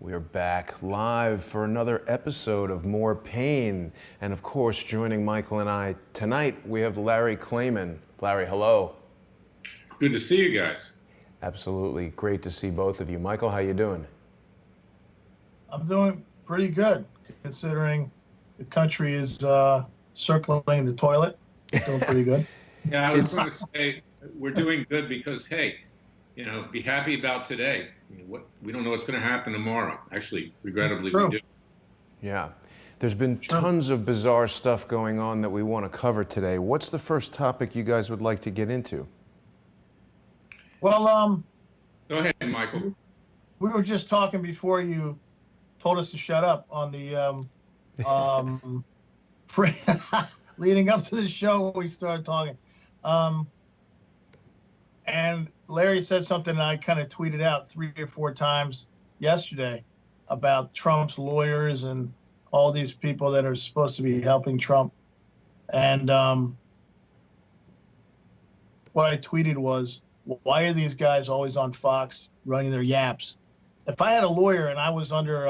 We're back live for another episode of More Pain. And of course, joining Michael and I tonight, we have Larry Klayman. Larry, hello. Good to see you guys. Absolutely. Great to see both of you. Michael, how you doing? I'm doing pretty good, considering the country is circling the toilet. Doing pretty good. Yeah, I was going to say we're doing good because, hey, be happy about today. We don't know what's going to happen tomorrow. Actually, regrettably, we do. Yeah. There's been tons of bizarre stuff going on that we want to cover today. What's the first topic you guys would like to get into? Well, go ahead, Michael. We were just talking before you told us to shut up on the leading up to the show. We started talking, and Larry said something I kind of tweeted out 3 or 4 times yesterday about Trump's lawyers and all these people that are supposed to be helping Trump. And what I tweeted was, why are these guys always on Fox running their yaps? If I had a lawyer and I was under,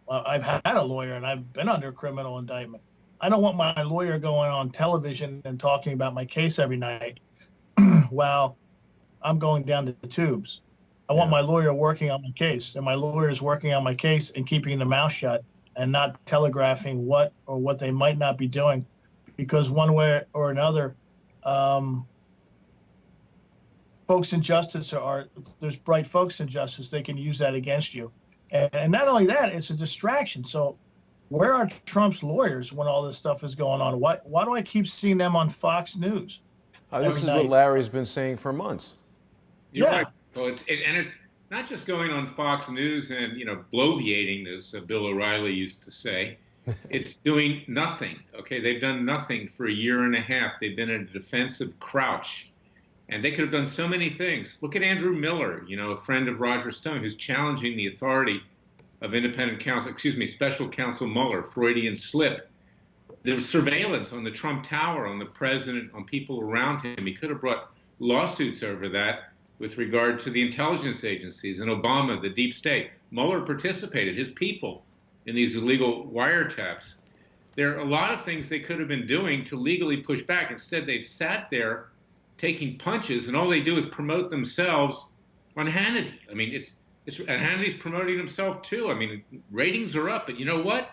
I've had a lawyer and I've been under criminal indictment, I don't want my lawyer going on television and talking about my case every night while I'm going down the tubes. I want my lawyer working on my case, and my lawyer is working on my case and keeping the mouth shut and not telegraphing what they might not be doing, because one way or another, folks in justice there's bright folks in justice. They can use that against you. And not only that, it's a distraction. So where are Trump's lawyers when all this stuff is going on? Why do I keep seeing them on Fox News? This is what Larry's been saying for months. You're right. Well, it's not just going on Fox News and, bloviating, as Bill O'Reilly used to say. It's doing nothing. Okay, they've done nothing for a year and a half. They've been in a defensive crouch. And they could have done so many things. Look at Andrew Mueller, a friend of Roger Stone, who's challenging the authority of special counsel Mueller, Freudian slip. There was surveillance on the Trump Tower, on the president, on people around him. He could have brought lawsuits over that with regard to the intelligence agencies and Obama, the deep state. Mueller participated, his people, in these illegal wiretaps. There are a lot of things they could have been doing to legally push back. Instead, they've sat there taking punches, and all they do is promote themselves on Hannity. I mean, and Hannity's promoting himself too. I mean, ratings are up, but you know what?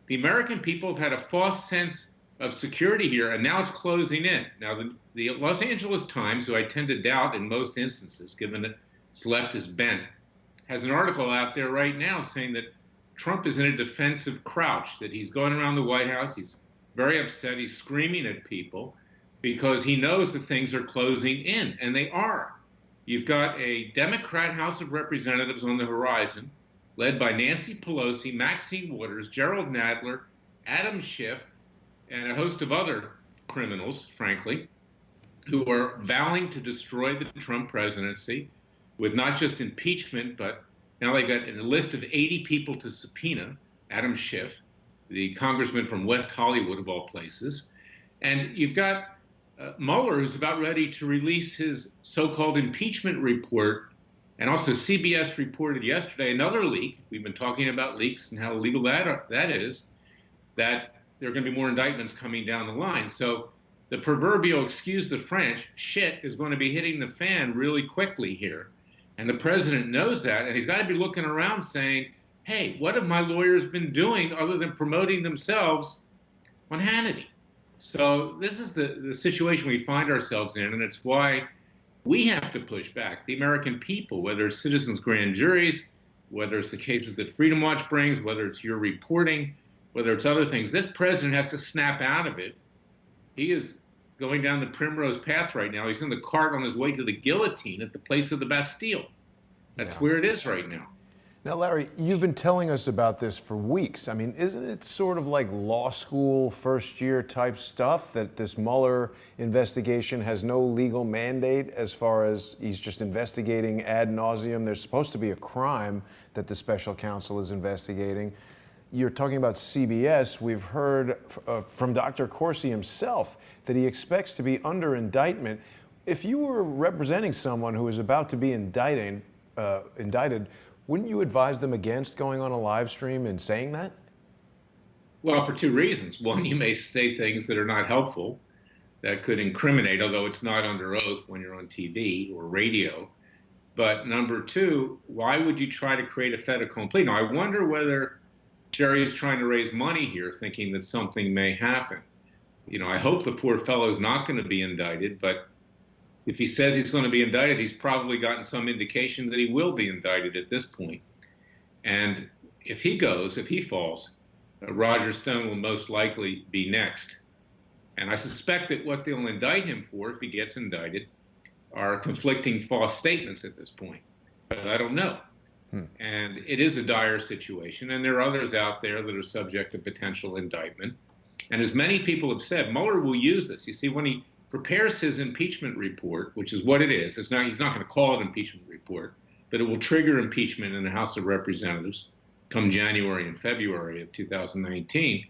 The American people have had a false sense of security here, and now it's closing in. Now, the Los Angeles Times, who I tend to doubt in most instances, given that its leftist bent, has an article out there right now saying that Trump is in a defensive crouch, that he's going around the White House, he's very upset, he's screaming at people, because he knows that things are closing in, and they are. You've got a Democrat House of Representatives on the horizon, led by Nancy Pelosi, Maxine Waters, Gerald Nadler, Adam Schiff, and a host of other criminals, frankly, who are vowing to destroy the Trump presidency with not just impeachment, but now they've got a list of 80 people to subpoena. Adam Schiff, the congressman from West Hollywood, of all places. And you've got Mueller, who's about ready to release his so-called impeachment report. And also CBS reported yesterday another leak. We've been talking about leaks and how illegal that is, that there are going to be more indictments coming down the line. So the proverbial, excuse the French, shit is going to be hitting the fan really quickly here. And the president knows that, and he's got to be looking around saying, hey, what have my lawyers been doing other than promoting themselves on Hannity? So this is the situation we find ourselves in, and it's why we have to push back. The American people, whether it's citizens' grand juries, whether it's the cases that Freedom Watch brings, whether it's your reporting, whether it's other things, this president has to snap out of it. He is going down the primrose path right now. He's in the cart on his way to the guillotine at the place of the Bastille. That's where it is right now. Now, Larry, you've been telling us about this for weeks. I mean, isn't it sort of like law school first-year type stuff, that this Mueller investigation has no legal mandate as far as he's just investigating ad nauseum? There's supposed to be a crime that the special counsel is investigating. You're talking about CBS. We've heard from Dr. Corsi himself that he expects to be under indictment. If you were representing someone who is about to be indicted, Wouldn't you advise them against going on a live stream and saying that? Well, for two reasons. One, you may say things that are not helpful, that could incriminate, although it's not under oath when you're on TV or radio. But number two, why would you try to create a fait accompli? Now, I wonder whether Jerry is trying to raise money here, thinking that something may happen. I hope the poor fellow is not going to be indicted, but if he says he's going to be indicted, he's probably gotten some indication that he will be indicted at this point. And if he falls, Roger Stone will most likely be next. And I suspect that what they'll indict him for, if he gets indicted, are conflicting false statements at this point. But I don't know. And it is a dire situation. And there are others out there that are subject to potential indictment. And as many people have said, Mueller will use this. You see, when he prepares his impeachment report, which is what it is, he's not going to call it an impeachment report, but it will trigger impeachment in the House of Representatives come January and February of 2019.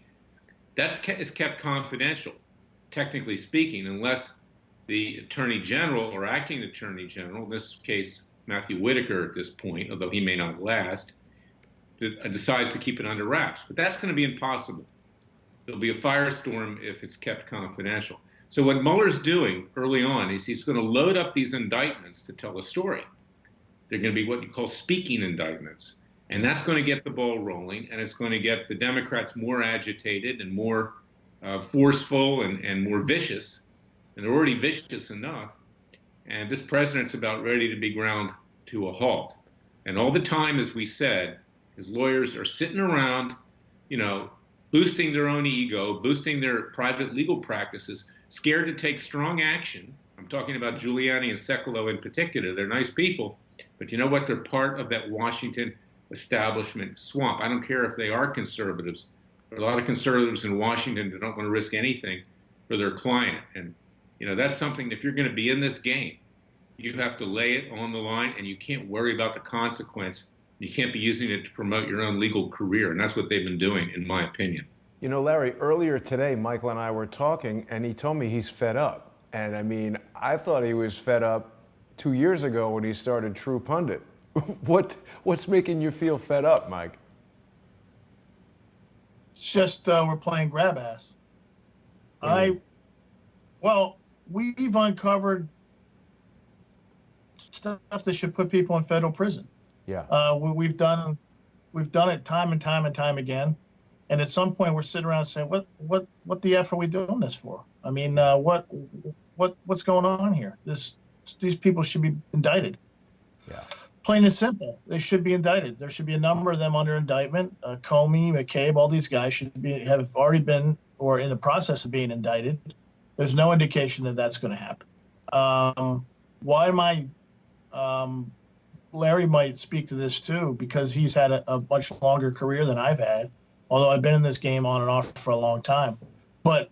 That is kept confidential, technically speaking, unless the Attorney General or acting Attorney General, in this case Matthew Whitaker at this point, although he may not last, decides to keep it under wraps. But that's going to be impossible. There'll be a firestorm if it's kept confidential. So what Mueller's doing early on is he's going to load up these indictments to tell a story. They're going to be what you call speaking indictments. And that's going to get the ball rolling, and it's going to get the Democrats more agitated and more forceful and more vicious. And they're already vicious enough. And this president's about ready to be ground to a halt. And all the time, as we said, his lawyers are sitting around, boosting their own ego, boosting their private legal practices, scared to take strong action. I'm talking about Giuliani and Sekulow in particular. They're nice people, but you know what? They're part of that Washington establishment swamp. I don't care if they are conservatives. There are a lot of conservatives in Washington that don't want to risk anything for their client. And, that's something, if you're going to be in this game, you have to lay it on the line, and you can't worry about the consequence. You can't be using it to promote your own legal career, and that's what they've been doing, in my opinion. Larry, earlier today, Michael and I were talking, and he told me he's fed up. And I thought he was fed up 2 years ago when he started True Pundit. What's making you feel fed up, Mike? It's just we're playing grab ass. We've uncovered stuff that should put people in federal prison. Yeah. We've done it time and time and time again, and at some point we're sitting around saying, what the F are we doing this for? What's going on here? These people should be indicted. Yeah. Plain and simple, they should be indicted. There should be a number of them under indictment. Comey, McCabe, all these guys have already been or in the process of being indicted. There's no indication that that's going to happen. Why am I? Larry might speak to this too, because he's had a much longer career than I've had, although I've been in this game on and off for a long time. But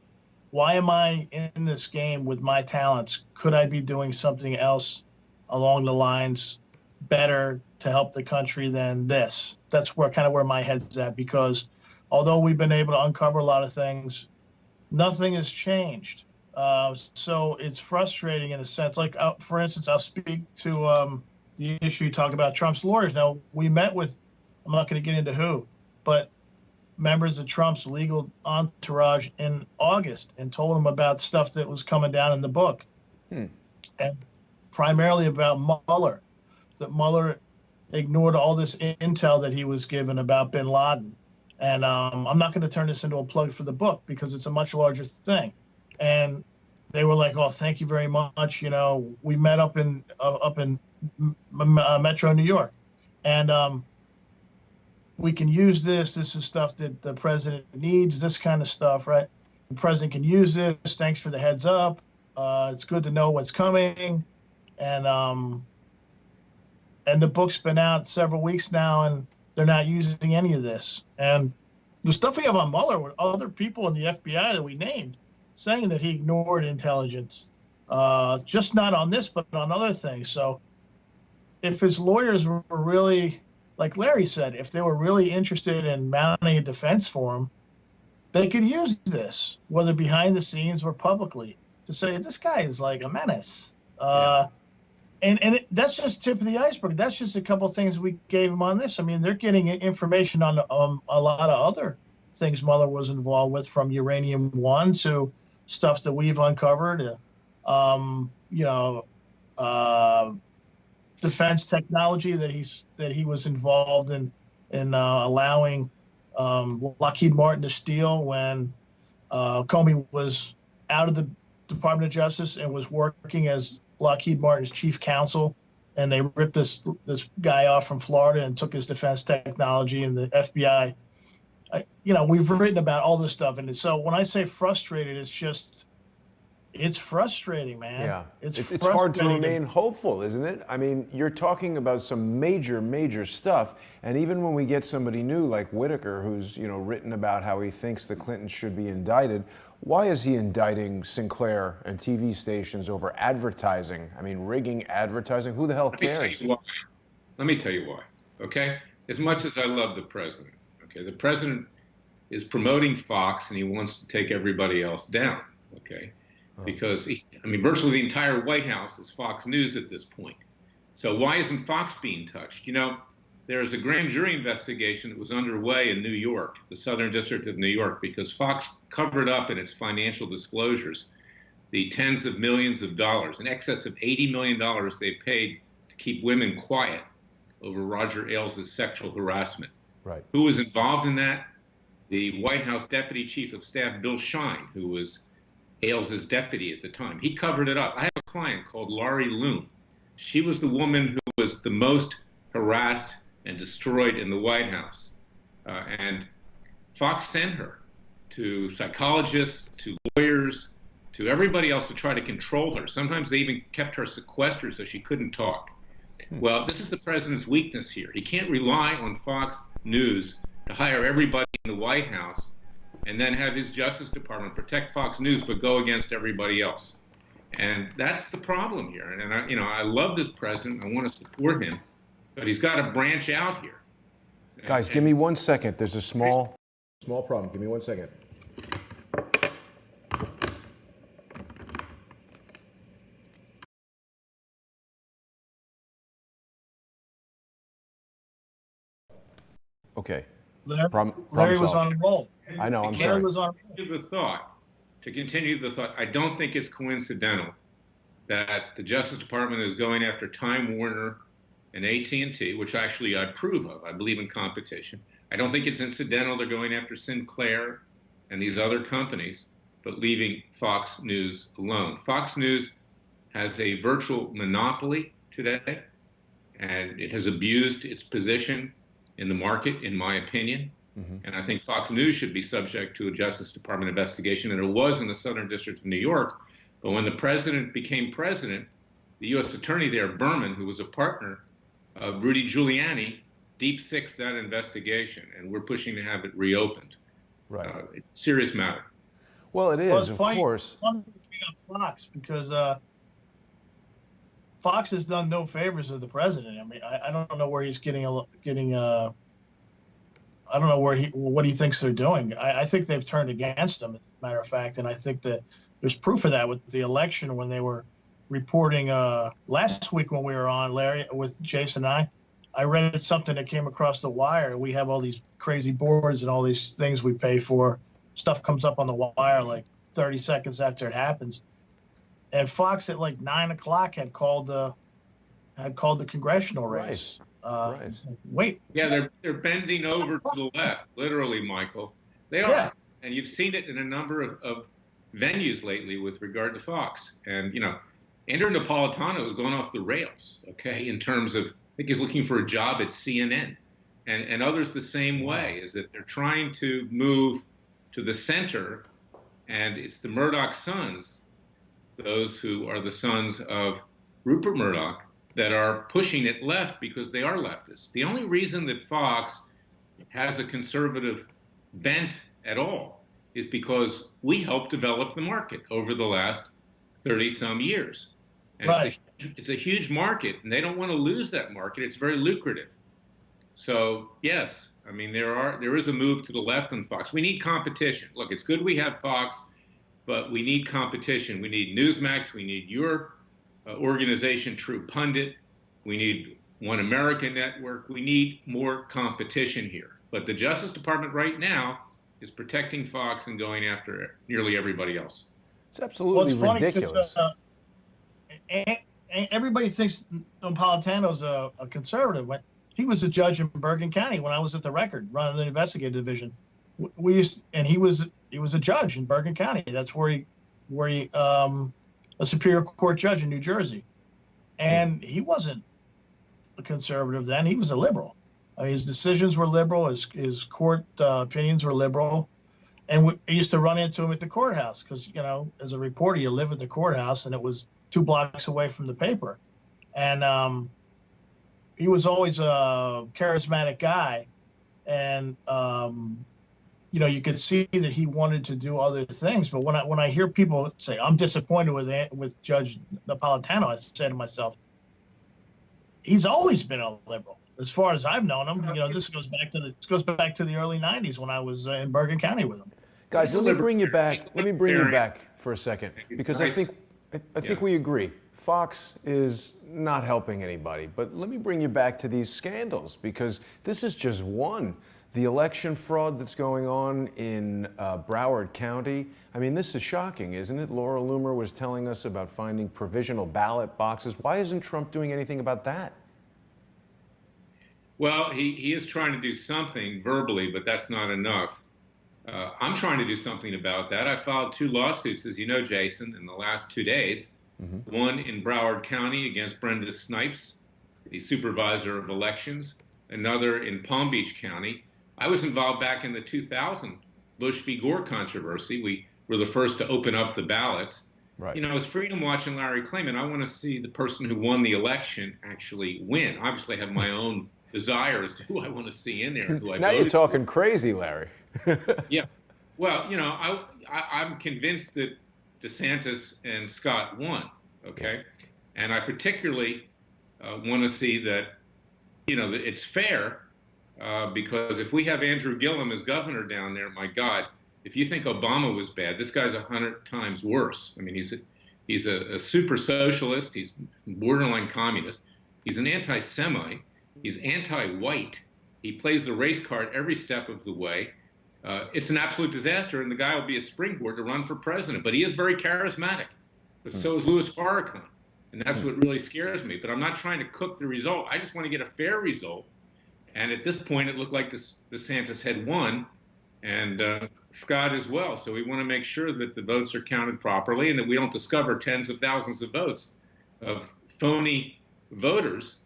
why am I in this game with my talents? Could I be doing something else along the lines better to help the country than this? That's where my head's at, because although we've been able to uncover a lot of things, nothing has changed. So it's frustrating in a sense. Like, for instance, I'll speak to the issue you talk about Trump's lawyers. Now, we met with, I'm not going to get into who, but members of Trump's legal entourage in August and told them about stuff that was coming down in the book. And primarily about Mueller, that Mueller ignored all this intel that he was given about bin Laden. And I'm not going to turn this into a plug for the book because it's a much larger thing. And they were like, "Oh, thank you very much. We met up in Metro New York, and we can use this. This is stuff that the president needs. This kind of stuff, right? The president can use this. Thanks for the heads up. It's good to know what's coming." And the book's been out several weeks now, and they're not using any of this. And the stuff we have on Mueller with other people in the FBI that we named, saying that he ignored intelligence, just not on this, but on other things. So if his lawyers were really, like Larry said, if they were really interested in mounting a defense for him, they could use this, whether behind the scenes or publicly, to say this guy is like a menace. That's just tip of the iceberg. That's just a couple of things we gave them on this. I mean, they're getting information on a lot of other things Mueller was involved with, from uranium one to stuff that we've uncovered. You know, defense technology that he was involved in allowing Lockheed Martin to steal when Comey was out of the Department of Justice and was working as Lockheed Martin's chief counsel, and they ripped this guy off from Florida and took his defense technology, and the FBI. You know, we've written about all this stuff, and so when I say frustrated, it's frustrating, man. Yeah, it's frustrating. hard to remain hopeful, isn't it? I mean, you're talking about some major stuff, and even when we get somebody new like Whitaker, who's written about how he thinks the Clintons should be indicted, why is he indicting Sinclair and TV stations over advertising? I mean, rigging advertising. Who the hell cares? Let me tell you why. Okay, as much as I love the president, okay, the president is promoting Fox, and he wants to take everybody else down. Okay. Because, virtually the entire White House is Fox News at this point. So why isn't Fox being touched? There is a grand jury investigation that was underway in New York, the Southern District of New York, because Fox covered up in its financial disclosures the tens of millions of dollars, in excess of $80 million they paid to keep women quiet over Roger Ailes' sexual harassment. Right. Who was involved in that? The White House Deputy Chief of Staff, Bill Shine, who was Ailes' deputy at the time. He covered it up. I have a client called Laurie Loom. She was the woman who was the most harassed and destroyed in the White House. And Fox sent her to psychologists, to lawyers, to everybody else to try to control her. Sometimes they even kept her sequestered so she couldn't talk. Well, this is the president's weakness here. He can't rely on Fox News to hire everybody in the White House and then have his Justice Department protect Fox News but go against everybody else. And that's the problem here. And I love this president. I want to support him, but he's got to branch out here. Guys, give me 1 second. There's a small problem. Give me 1 second. Okay. Larry was on a roll. I know, I'm sorry. To continue the thought, I don't think it's coincidental that the Justice Department is going after Time Warner and AT&T, which actually I approve of. I believe in competition. I don't think it's incidental they're going after Sinclair and these other companies, but leaving Fox News alone. Fox News has a virtual monopoly today, and it has abused its position in the market, in my opinion. And I think Fox News should be subject to a Justice Department investigation, and it was in the Southern District of New York. But when the president became president, the U.S. attorney there, Berman, who was a partner of Rudy Giuliani, deep-sixed that investigation, and we're pushing to have it reopened. Right. It's a serious matter. Well, it is, of course. On Fox, because Fox has done no favors to the president. I mean, I don't know where he's getting I don't know what he thinks they're doing. I think they've turned against him, as a matter of fact, and I think that there's proof of that with the election when they were reporting last week when we were on, Larry, with Jason and I read something that came across the wire. We have all these crazy boards and all these things we pay for. Stuff comes up on the wire like 30 seconds after it happens. And Fox at like 9 o'clock had called the congressional race. Right. Wait. Yeah, they're bending over to the left, literally, Michael. They are. Yeah. And you've seen it in a number of venues lately with regard to Fox. And, Andrew Napolitano is going off the rails, okay, in terms of, I think he's looking for a job at CNN. And others the same way, is that they're trying to move to the center, and it's the Murdoch sons, those who are the sons of Rupert Murdoch, that are pushing it left because they are leftists. The only reason that Fox has a conservative bent at all is because we helped develop the market over the last 30-some years. And right. It's a huge market, and they don't want to lose that market. It's very lucrative. So, yes, I mean, there is a move to the left on Fox. We need competition. Look, it's good we have Fox, but we need competition. We need Newsmax. We need your organization, True Pundit. We need One America Network. We need more competition here. But the Justice Department right now is protecting Fox and going after nearly everybody else. It's absolutely ridiculous. Everybody thinks Napolitano's a conservative. When he was a judge in Bergen County when I was at the Record, running the investigative division, he was a judge in Bergen County. That's where he a Superior Court judge in New Jersey, and he wasn't a conservative then. He was a liberal. I mean, his decisions were liberal. His court opinions were liberal, and I used to run into him at the courthouse because, you know, as a reporter, you live at the courthouse, and it was 2 blocks away from the paper. And he was always a charismatic guy. And, you know, you could see that he wanted to do other things. But when I hear people say, I'm disappointed with Judge Napolitano, I say to myself, he's always been a liberal. As far as I've known him, you know, this goes back to the early 90s when I was in Bergen County with him. Guys, let me bring you back. Let me bring you back for a second, because I think we agree. Fox is not helping anybody. But let me bring you back to these scandals, because this is just one. The election fraud that's going on in Broward County. I mean, this is shocking, isn't it? Laura Loomer was telling us about finding provisional ballot boxes. Why isn't Trump doing anything about that? Well, he is trying to do something verbally, but that's not enough. I'm trying to do something about that. I filed 2 lawsuits, as you know, Jason, in the last 2 days. Mm-hmm. One in Broward County against Brenda Snipes, the supervisor of elections. Another in Palm Beach County. I was involved back in the 2000 Bush v. Gore controversy. We were the first to open up the ballots. Right. You know, as Freedom Watch and Larry Klayman, I want to see the person who won the election actually win. Obviously, I have my own desire as to who I want to see in there. Who I now you're talking crazy, Larry. Yeah. Well, you know, I'm convinced that DeSantis and Scott won, okay? And I particularly want to see that, you know, that it's fair, because if we have Andrew Gillum as governor down there, my God, if you think Obama was bad, this guy's 100 times worse. I mean, he's a super socialist. He's borderline communist. He's an anti-Semite. He's anti-white. He plays the race card every step of the way. It's an absolute disaster, and the guy will be a springboard to run for president. But he is very charismatic. But so is Louis Farrakhan, and that's what really scares me. But I'm not trying to cook the result. I just want to get a fair result. And at this point, it looked like DeSantis had won, and Scott as well. So we want to make sure that the votes are counted properly and that we don't discover tens of thousands of votes of phony voters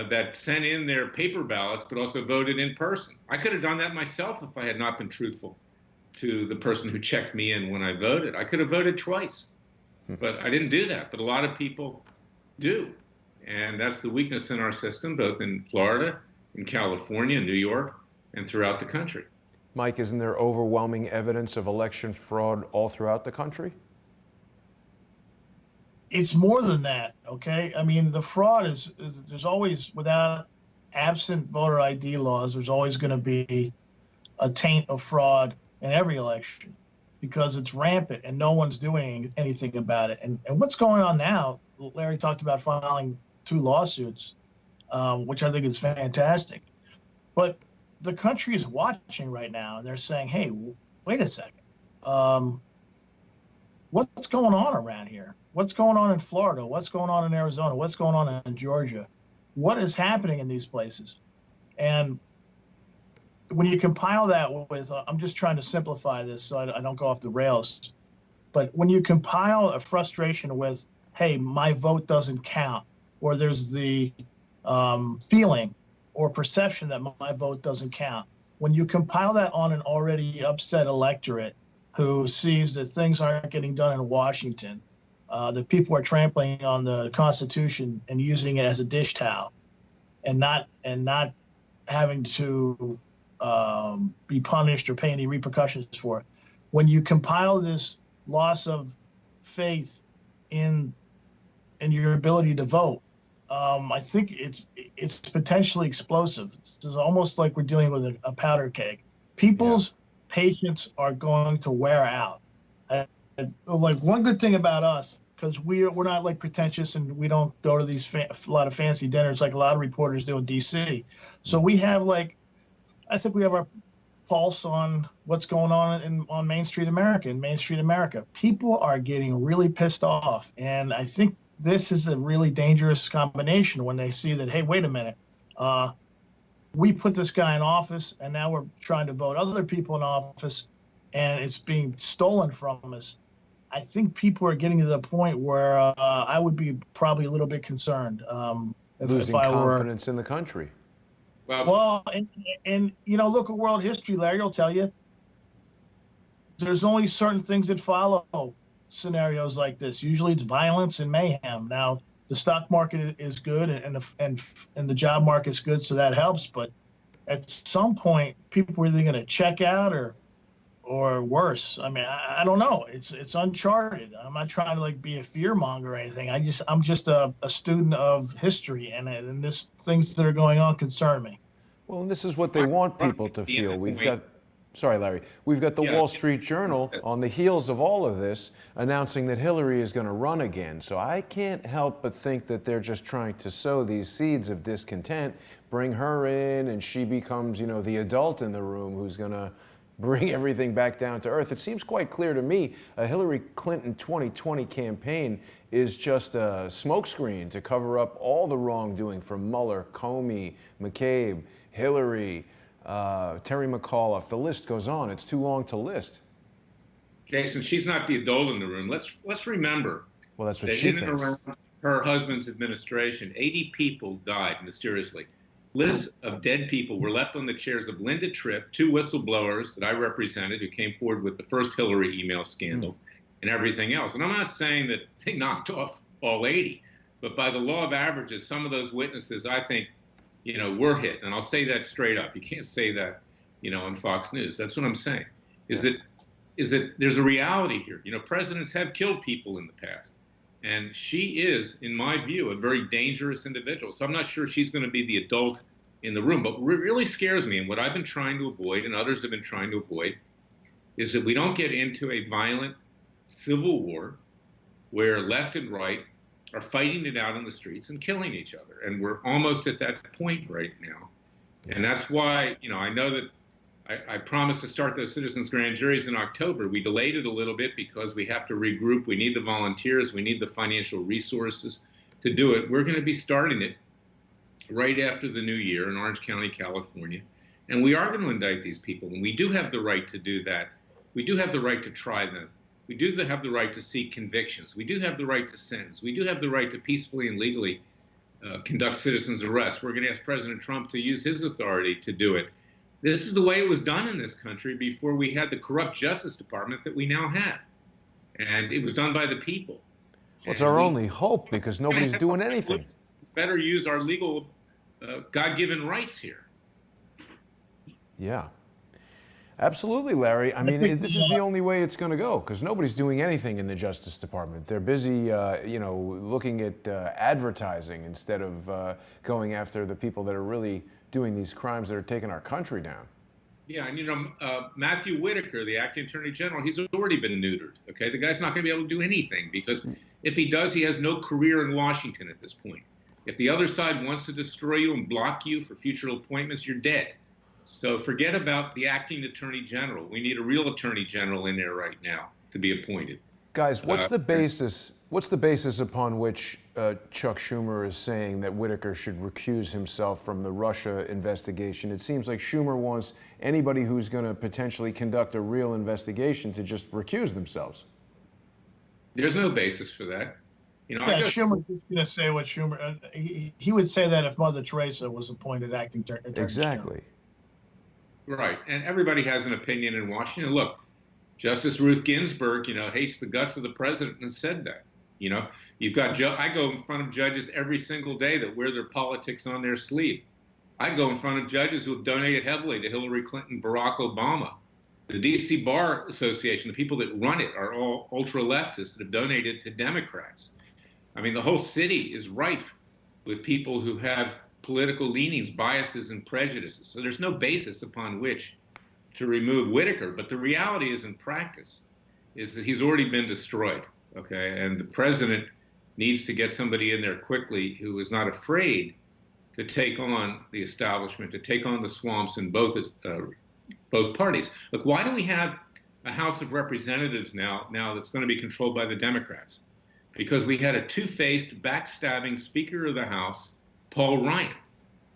that sent in their paper ballots but also voted in person. I could have done that myself if I had not been truthful to the person who checked me in when I voted. I could have voted twice, but I didn't do that. But a lot of people do, and that's the weakness in our system, both in Florida, in California, New York, and throughout the country. Mike, isn't there overwhelming evidence of election fraud all throughout the country? It's more than that, okay? I mean, the fraud is there's always, without absent voter ID laws, there's always going to be a taint of fraud in every election because it's rampant and no one's doing anything about it. And what's going on now, Larry talked about filing 2 lawsuits, which I think is fantastic. But the country is watching right now, and they're saying, hey, wait a second. What's going on around here? What's going on in Florida? What's going on in Arizona? What's going on in Georgia? What is happening in these places? And when you compile that with, I'm just trying to simplify this so I don't go off the rails, but when you compile a frustration with, hey, my vote doesn't count, or there's the feeling or perception that my vote doesn't count, when you compile that on an already upset electorate who sees that things aren't getting done in Washington, that people are trampling on the Constitution and using it as a dish towel, and not having to be punished or pay any repercussions for it. When you compile this loss of faith in your ability to vote, I think it's potentially explosive. It's almost like we're dealing with a powder keg. People's patience are going to wear out. Like, one good thing about us because we're not like pretentious and we don't go to these a lot of fancy dinners like a lot of reporters do in DC. So we have like, I think we have our pulse on what's going on on Main Street America. In Main Street America, people are getting really pissed off, and I think this is a really dangerous combination when they see that, hey, wait a minute, we put this guy in office, and now we're trying to vote other people in office, and it's being stolen from us. I think people are getting to the point where I would be probably a little bit concerned Losing if I were confidence in the country. well, and look at world history, Larry. I'll tell you, there's only certain things that follow scenarios like this. Usually, it's violence and mayhem. Now, the stock market is good, and the job market's good, so that helps. But at some point, people are either going to check out or worse. I mean, I don't know. It's uncharted. I'm not trying to like be a fear monger or anything. I'm just a student of history, and this things that are going on concern me. Well, and this is what they want people to feel. Sorry, Larry. We've got the Wall Street Journal on the heels of all of this announcing that Hillary is going to run again. So I can't help but think that they're just trying to sow these seeds of discontent, bring her in, and she becomes, the adult in the room who's going to bring everything back down to earth. It seems quite clear to me a Hillary Clinton 2020 campaign is just a smokescreen to cover up all the wrongdoing from Mueller, Comey, McCabe, Hillary, Terry McAuliffe. The list goes on. It's too long to list. Jason, she's not the adult in the room. Let's remember. Well, that's what that she in thinks. and around her husband's administration, 80 people died mysteriously. Lists of dead people were left on the chairs of Linda Tripp, two whistleblowers that I represented who came forward with the first Hillary email scandal and everything else. And I'm not saying that they knocked off all 80, but by the law of averages, some of those witnesses, I think, were hit. And I'll say that straight up. You can't say that, on Fox News. That's what I'm saying, is that there's a reality here. Presidents have killed people in the past. And she is, in my view, a very dangerous individual. So I'm not sure she's going to be the adult in the room. But what really scares me, and what I've been trying to avoid, and others have been trying to avoid, is that we don't get into a violent civil war where left and right are fighting it out in the streets and killing each other. And we're almost at that point right now. And that's why, I know that I promised to start those citizens' grand juries in October. We delayed it a little bit because we have to regroup. We need the volunteers. We need the financial resources to do it. We're going to be starting it right after the new year in Orange County, California. And we are going to indict these people. And we do have the right to do that. We do have the right to try them. We do have the right to seek convictions. We do have the right to sentence. We do have the right to peacefully and legally conduct citizens' arrests. We're going to ask President Trump to use his authority to do it. This is the way it was done in this country before we had the corrupt Justice Department that we now have. And it was done by the people. Well, it's our only hope because nobody's doing anything. Better use our legal, God-given rights here. Yeah. Absolutely, Larry. I mean, this is the only way it's going to go because nobody's doing anything in the Justice Department. They're busy, looking at advertising instead of going after the people that are really doing these crimes that are taking our country down. Yeah, and Matthew Whitaker, the acting attorney general, he's already been neutered. Okay, the guy's not going to be able to do anything because if he does, he has no career in Washington at this point. If the other side wants to destroy you and block you for future appointments, you're dead. So forget about the acting attorney general. We need a real attorney general in there right now to be appointed. Guys, what's the basis? What's the basis upon which Chuck Schumer is saying that Whitaker should recuse himself from the Russia investigation? It seems like Schumer wants anybody who's going to potentially conduct a real investigation to just recuse themselves. There's no basis for that. Schumer's just going to say what Schumer. He would say that if Mother Teresa was appointed acting attorney general. Exactly. Right, and everybody has an opinion in Washington. Look, Justice Ruth Ginsburg, hates the guts of the president and said that. You've got I go in front of judges every single day that wear their politics on their sleeve. I go in front of judges who have donated heavily to Hillary Clinton, Barack Obama. The D.C. Bar Association, the people that run it, are all ultra-leftists that have donated to Democrats. I mean, the whole city is rife with people who have political leanings, biases, and prejudices. So there's no basis upon which to remove Whitaker. But the reality is, in practice, is that he's already been destroyed. Okay, and the president needs to get somebody in there quickly who is not afraid to take on the establishment, to take on the swamps in both parties. Look, why do we have a House of Representatives now that's going to be controlled by the Democrats? Because we had a two-faced, backstabbing Speaker of the House, Paul Ryan,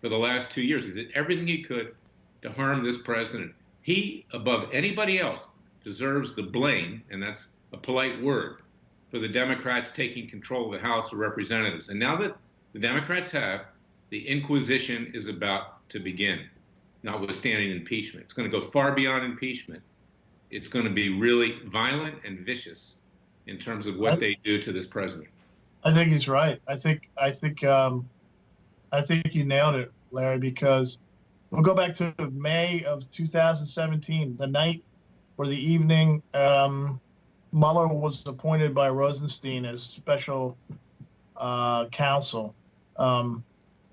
for the last 2 years. He did everything he could to harm this president. He, above anybody else, deserves the blame, and that's a polite word, for the Democrats taking control of the House of Representatives. And now that the Democrats have, the Inquisition is about to begin, notwithstanding impeachment. It's going to go far beyond impeachment. It's going to be really violent and vicious in terms of what they do to this president. I think he's right. I think you nailed it, Larry, because we'll go back to May of 2017, the night or the evening Mueller was appointed by Rosenstein as special counsel.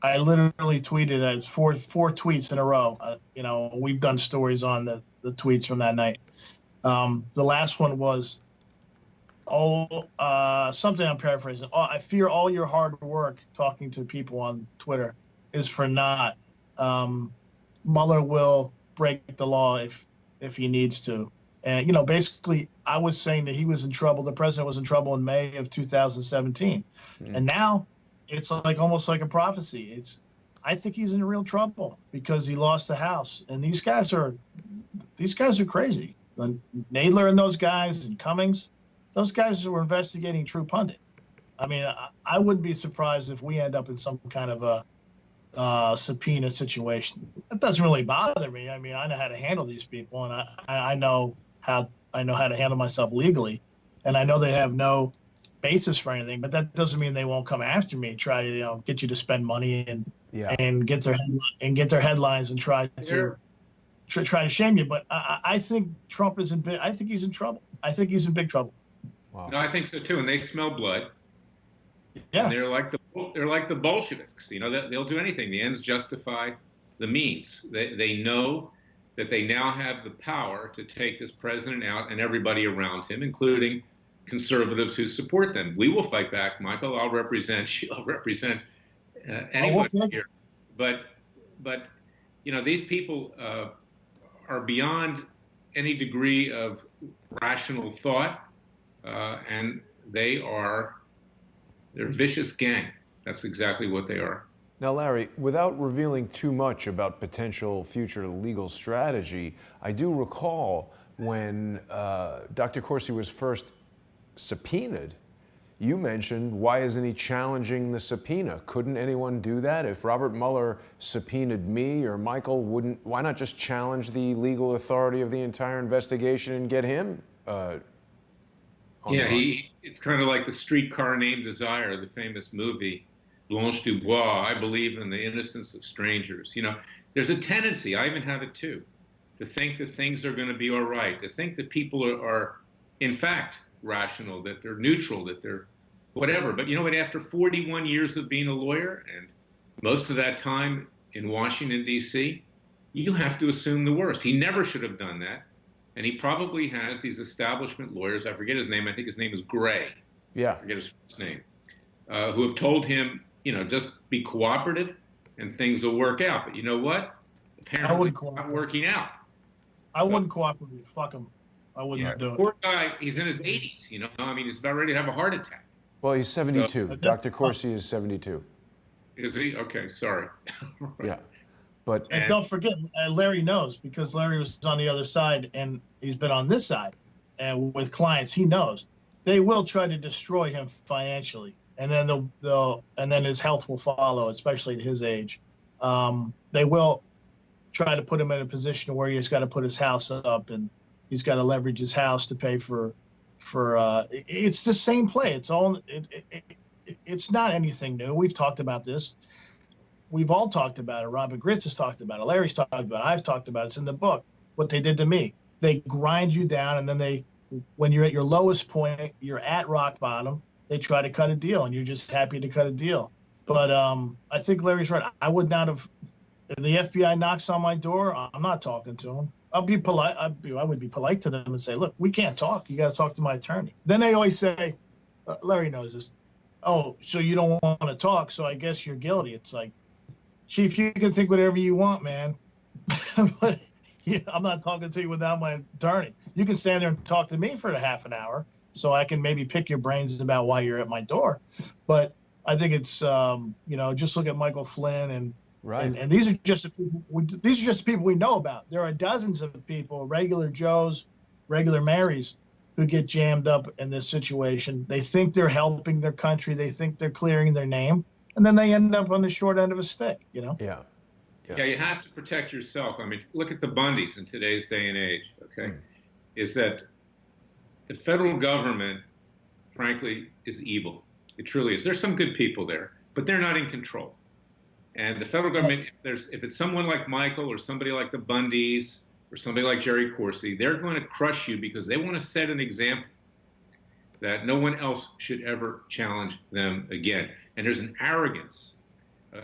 I literally tweeted it. It's four tweets in a row. We've done stories on the tweets from that night. The last one was, something I'm paraphrasing. Oh, I fear all your hard work talking to people on Twitter is for naught. Mueller will break the law if he needs to. And, basically, I was saying that he was in trouble. The president was in trouble in May of 2017. And now it's almost like a prophecy. I think he's in real trouble because he lost the House. And these guys are crazy. Nadler and those guys and Cummings, those guys were investigating True Pundit. I mean, I wouldn't be surprised if we end up in some kind of a subpoena situation. That doesn't really bother me. I mean, I know how to handle these people, and I know how to handle myself legally, and I know they have no basis for anything. But that doesn't mean they won't come after me, try to get you to spend money and get their headlines and try to shame you. But I think Trump is I think he's in trouble. I think he's in big trouble. Wow. No, I think so too. And they smell blood. Yeah, and they're like the Bolsheviks. They'll do anything. The ends justify the means. They know that they now have the power to take this president out and everybody around him, including conservatives who support them. We will fight back, Michael. I'll represent anyone here. But these people are beyond any degree of rational thought, and they're a vicious gang. That's exactly what they are. Now, Larry, without revealing too much about potential future legal strategy, I do recall when Dr. Corsi was first subpoenaed, you mentioned, why isn't he challenging the subpoena? Couldn't anyone do that? If Robert Mueller subpoenaed me or Michael, why not just challenge the legal authority of the entire investigation and get him it's kind of like the Streetcar Named Desire, the famous movie, Blanche Dubois. I believe in the innocence of strangers. There's a tendency, I even have it too, to think that things are going to be all right, to think that people are in fact rational, that they're neutral, that they're whatever. But after 41 years of being a lawyer and most of that time in Washington, D.C., you have to assume the worst. He never should have done that. And he probably has these establishment lawyers, I forget his name, I think his name is Gray. Yeah. I forget his first name, who have told him, just be cooperative and things will work out. But you know what? Apparently it's not working out. I wouldn't cooperate. Fuck him. I wouldn't do it. Poor guy, he's in his 80s, he's about ready to have a heart attack. Well, he's 72. So, Dr. Corsi is 72. Is he? Okay, sorry. Yeah. But and don't forget, Larry knows, because Larry was on the other side and he's been on this side, and with clients, he knows they will try to destroy him financially, and then then his health will follow, especially at his age. They will try to put him in a position where he's got to put his house up and he's got to leverage his house to pay for. It's the same play. It's not anything new. We've talked about this. We've all talked about it. Robert Gritz has talked about it. Larry's talked about it. I've talked about it. It's in the book. What they did to me. They grind you down, and then when you're at your lowest point, you're at rock bottom, they try to cut a deal, and you're just happy to cut a deal. But I think Larry's right. I would not have. If the FBI knocks on my door, I'm not talking to them. I'll be polite. I would be polite to them and say, look, we can't talk. You got to talk to my attorney. Then they always say, Larry knows this. Oh, so you don't want to talk, so I guess you're guilty. It's like, Chief, you can think whatever you want, man. But yeah, I'm not talking to you without my attorney. You can stand there and talk to me for a half an hour so I can maybe pick your brains about why you're at my door. But I think it's, just look at Michael Flynn and these are just the people we know about. There are dozens of people, regular Joes, regular Marys, who get jammed up in this situation. They think they're helping their country. They think they're clearing their name. And then they end up on the short end of a stick, Yeah. Yeah, you have to protect yourself. I mean, look at the Bundys in today's day and age, okay? Is that the federal government, frankly, is evil. It truly is. There's some good people there, but they're not in control. And the federal government, if it's someone like Michael or somebody like the Bundys or somebody like Jerry Corsi, they're going to crush you because they want to set an example that no one else should ever challenge them again. And there's an arrogance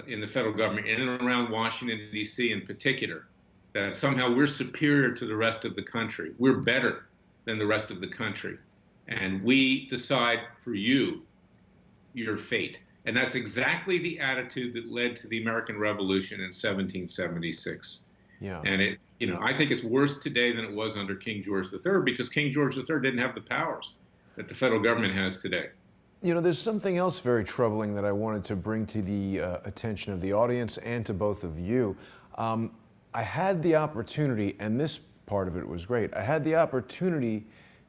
in the federal government, in and around Washington, D.C. in particular, that somehow we're superior to the rest of the country. We're better than the rest of the country. And we decide for you your fate. And that's exactly the attitude that led to the American Revolution in 1776. Yeah. And I think it's worse today than it was under King George III, because King George III didn't have the powers that the federal government has today. There's something else very troubling that I wanted to bring to the attention of the audience and to both of you. I had the opportunity, and this part of it was great, I had the opportunity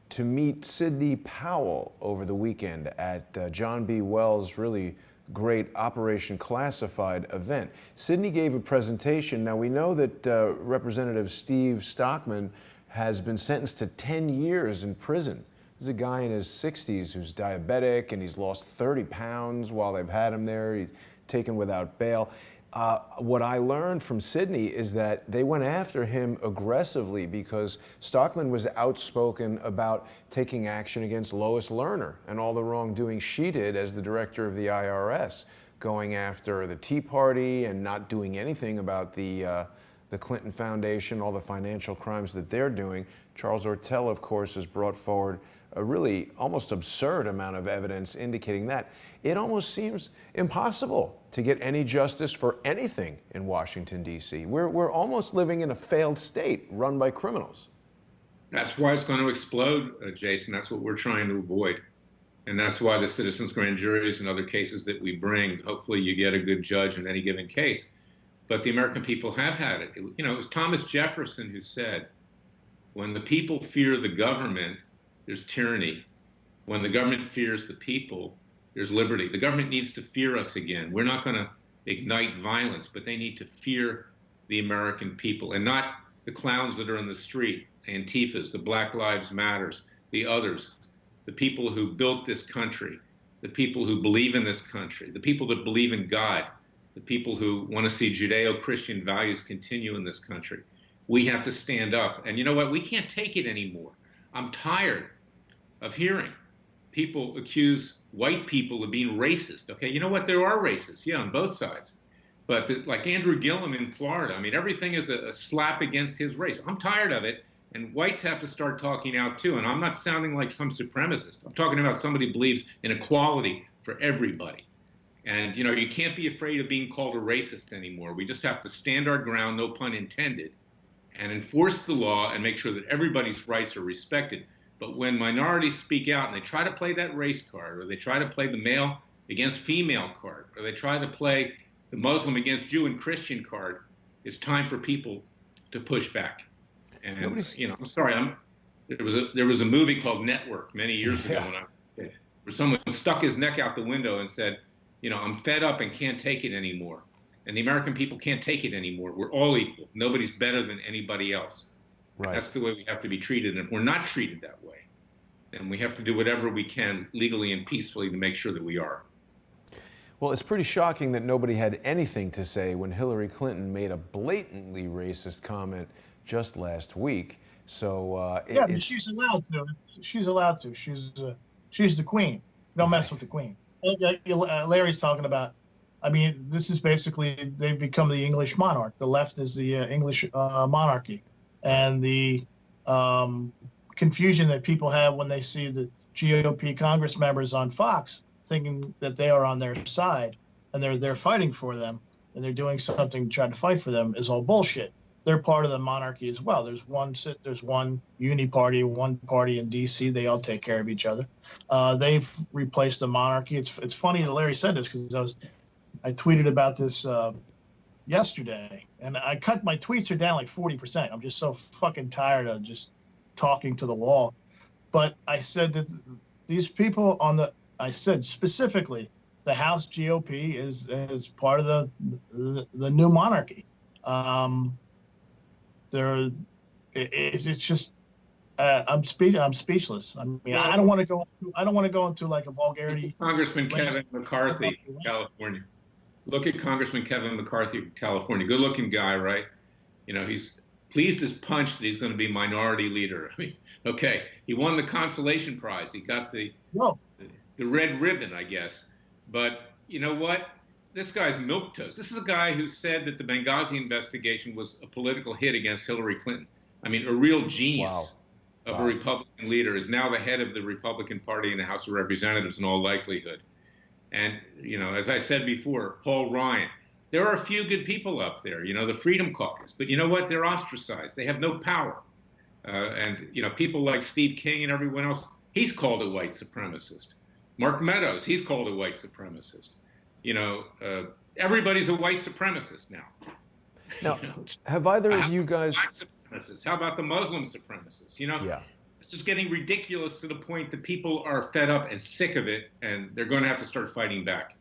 to meet Sidney Powell over the weekend at John B. Wells' really great Operation Classified event. Sidney gave a presentation. Now, we know that Representative Steve Stockman has been sentenced to 10 years in prison. This is a guy in his 60s who's diabetic, and he's lost 30 pounds while they've had him there. He's taken without bail. What I learned from Sidney is that they went after him aggressively because Stockman was outspoken about taking action against Lois Lerner and all the wrongdoing she did as the director of the IRS, going after the Tea Party and not doing anything about the Clinton Foundation, all the financial crimes that they're doing. Charles Ortell, of course, has brought forward a really almost absurd amount of evidence indicating that. It almost seems impossible to get any justice for anything in Washington, D.C. We're almost living in a failed state run by criminals. That's why it's going to explode, Jason. That's what we're trying to avoid. And that's why the citizens' grand juries and other cases that we bring, hopefully you get a good judge in any given case. But the American people have had it. It was Thomas Jefferson who said, when the people fear the government, there's tyranny. When the government fears the people, there's liberty. The government needs to fear us again. We're not going to ignite violence, but they need to fear the American people and not the clowns that are in the street, Antifas, the Black Lives Matters, the others, the people who built this country, the people who believe in this country, the people that believe in God, the people who want to see Judeo-Christian values continue in this country. We have to stand up. And you know what? We can't take it anymore. I'm tired of hearing people accuse white people of being racist. Okay, you know what? There are racists, yeah, on both sides. But like Andrew Gillum in Florida, I mean, everything is a slap against his race. I'm tired of it. And whites have to start talking out too. And I'm not sounding like some supremacist. I'm talking about somebody who believes in equality for everybody. And, you can't be afraid of being called a racist anymore. We just have to stand our ground, no pun intended, and enforce the law and make sure that everybody's rights are respected. But when minorities speak out and they try to play that race card, or they try to play the male against female card, or they try to play the Muslim against Jew and Christian card, it's time for people to push back. And, I'm sorry, there was a movie called Network many years ago where someone stuck his neck out the window and said, I'm fed up and can't take it anymore. And the American people can't take it anymore. We're all equal. Nobody's better than anybody else. Right. That's the way we have to be treated. And if we're not treated that way, then we have to do whatever we can legally and peacefully to make sure that we are. Well, it's pretty shocking that nobody had anything to say when Hillary Clinton made a blatantly racist comment just last week. So but she's allowed to. She's allowed to. She's the queen. Don't mess with the queen. Larry's talking about. I mean, this is basically they've become the English monarch. The left is the English monarchy, and the confusion that people have when they see the GOP Congress members on Fox thinking that they are on their side and they're fighting for them and they're doing something to try to fight for them is all bullshit. They're part of the monarchy as well. There's one uni party, one party in D.C. They all take care of each other. They've replaced the monarchy. It's funny that Larry said this because I tweeted about this yesterday, and I cut my tweets are down like 40%. I'm just so fucking tired of just talking to the wall. But I said that these people I said specifically, the House GOP is part of the new monarchy. It's just I'm speechless. I mean, I don't want to go into like a vulgarity. Congressman Kevin McCarthy, California. Look at Congressman Kevin McCarthy from California. Good-looking guy, right? You know, he's pleased as punch that he's going to be minority leader. I mean, okay, he won the consolation prize. He got the red ribbon, I guess. But you know what? This guy's milquetoast. This is a guy who said that the Benghazi investigation was a political hit against Hillary Clinton. I mean, a real genius of a Republican leader is now the head of the Republican Party in the House of Representatives in all likelihood. And, you know, as I said before, Paul Ryan, there are a few good people up there, you know, the Freedom Caucus. But you know what? They're ostracized. They have no power. And, you know, people like Steve King and everyone else, he's called a white supremacist. Mark Meadows, he's called a white supremacist. You know, everybody's a white supremacist now. Now, You know, have either of you guys... Black supremacists? How about the Muslim supremacists? You know, Yeah. this is getting ridiculous to the point that people are fed up and sick of it, and they're going to have to start fighting back.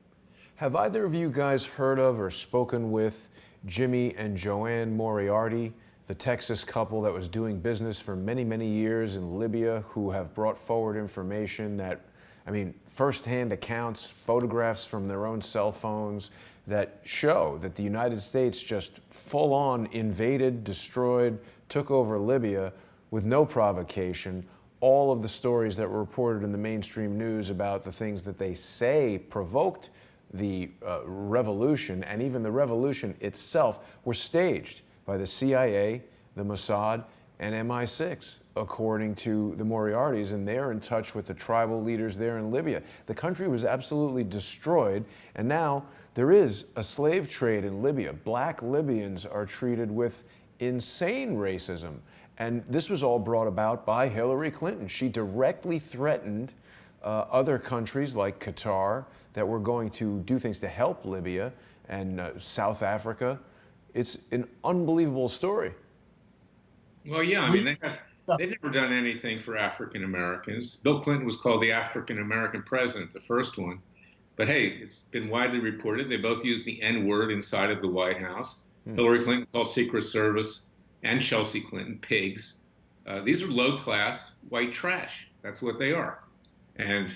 Have either of you guys heard of or spoken with Jimmy and Joanne Moriarty, the Texas couple that was doing business for many, many years in Libya, who have brought forward information that, I mean, firsthand accounts, photographs from their own cell phones that show that the United States just full on invaded, destroyed, took over Libya with no provocation. All of the stories that were reported in the mainstream news about the things that they say provoked the revolution, and even the revolution itself, were staged by the CIA, the Mossad, and MI6, according to the Moriartys, and they're in touch with the tribal leaders there in Libya. The country was absolutely destroyed, and now there is a slave trade in Libya. Black Libyans are treated with insane racism, and this was all brought about by Hillary Clinton. She directly threatened other countries like Qatar that were going to do things to help Libya, and South Africa. It's an unbelievable story. Well, yeah, I mean, they've never done anything for African Americans. Bill Clinton was called the African American president, the first one. But hey, it's been widely reported they both used the N-word inside of the White House. Hillary Clinton called Secret Service and Chelsea Clinton pigs. These are low-class white trash. That's what they are. And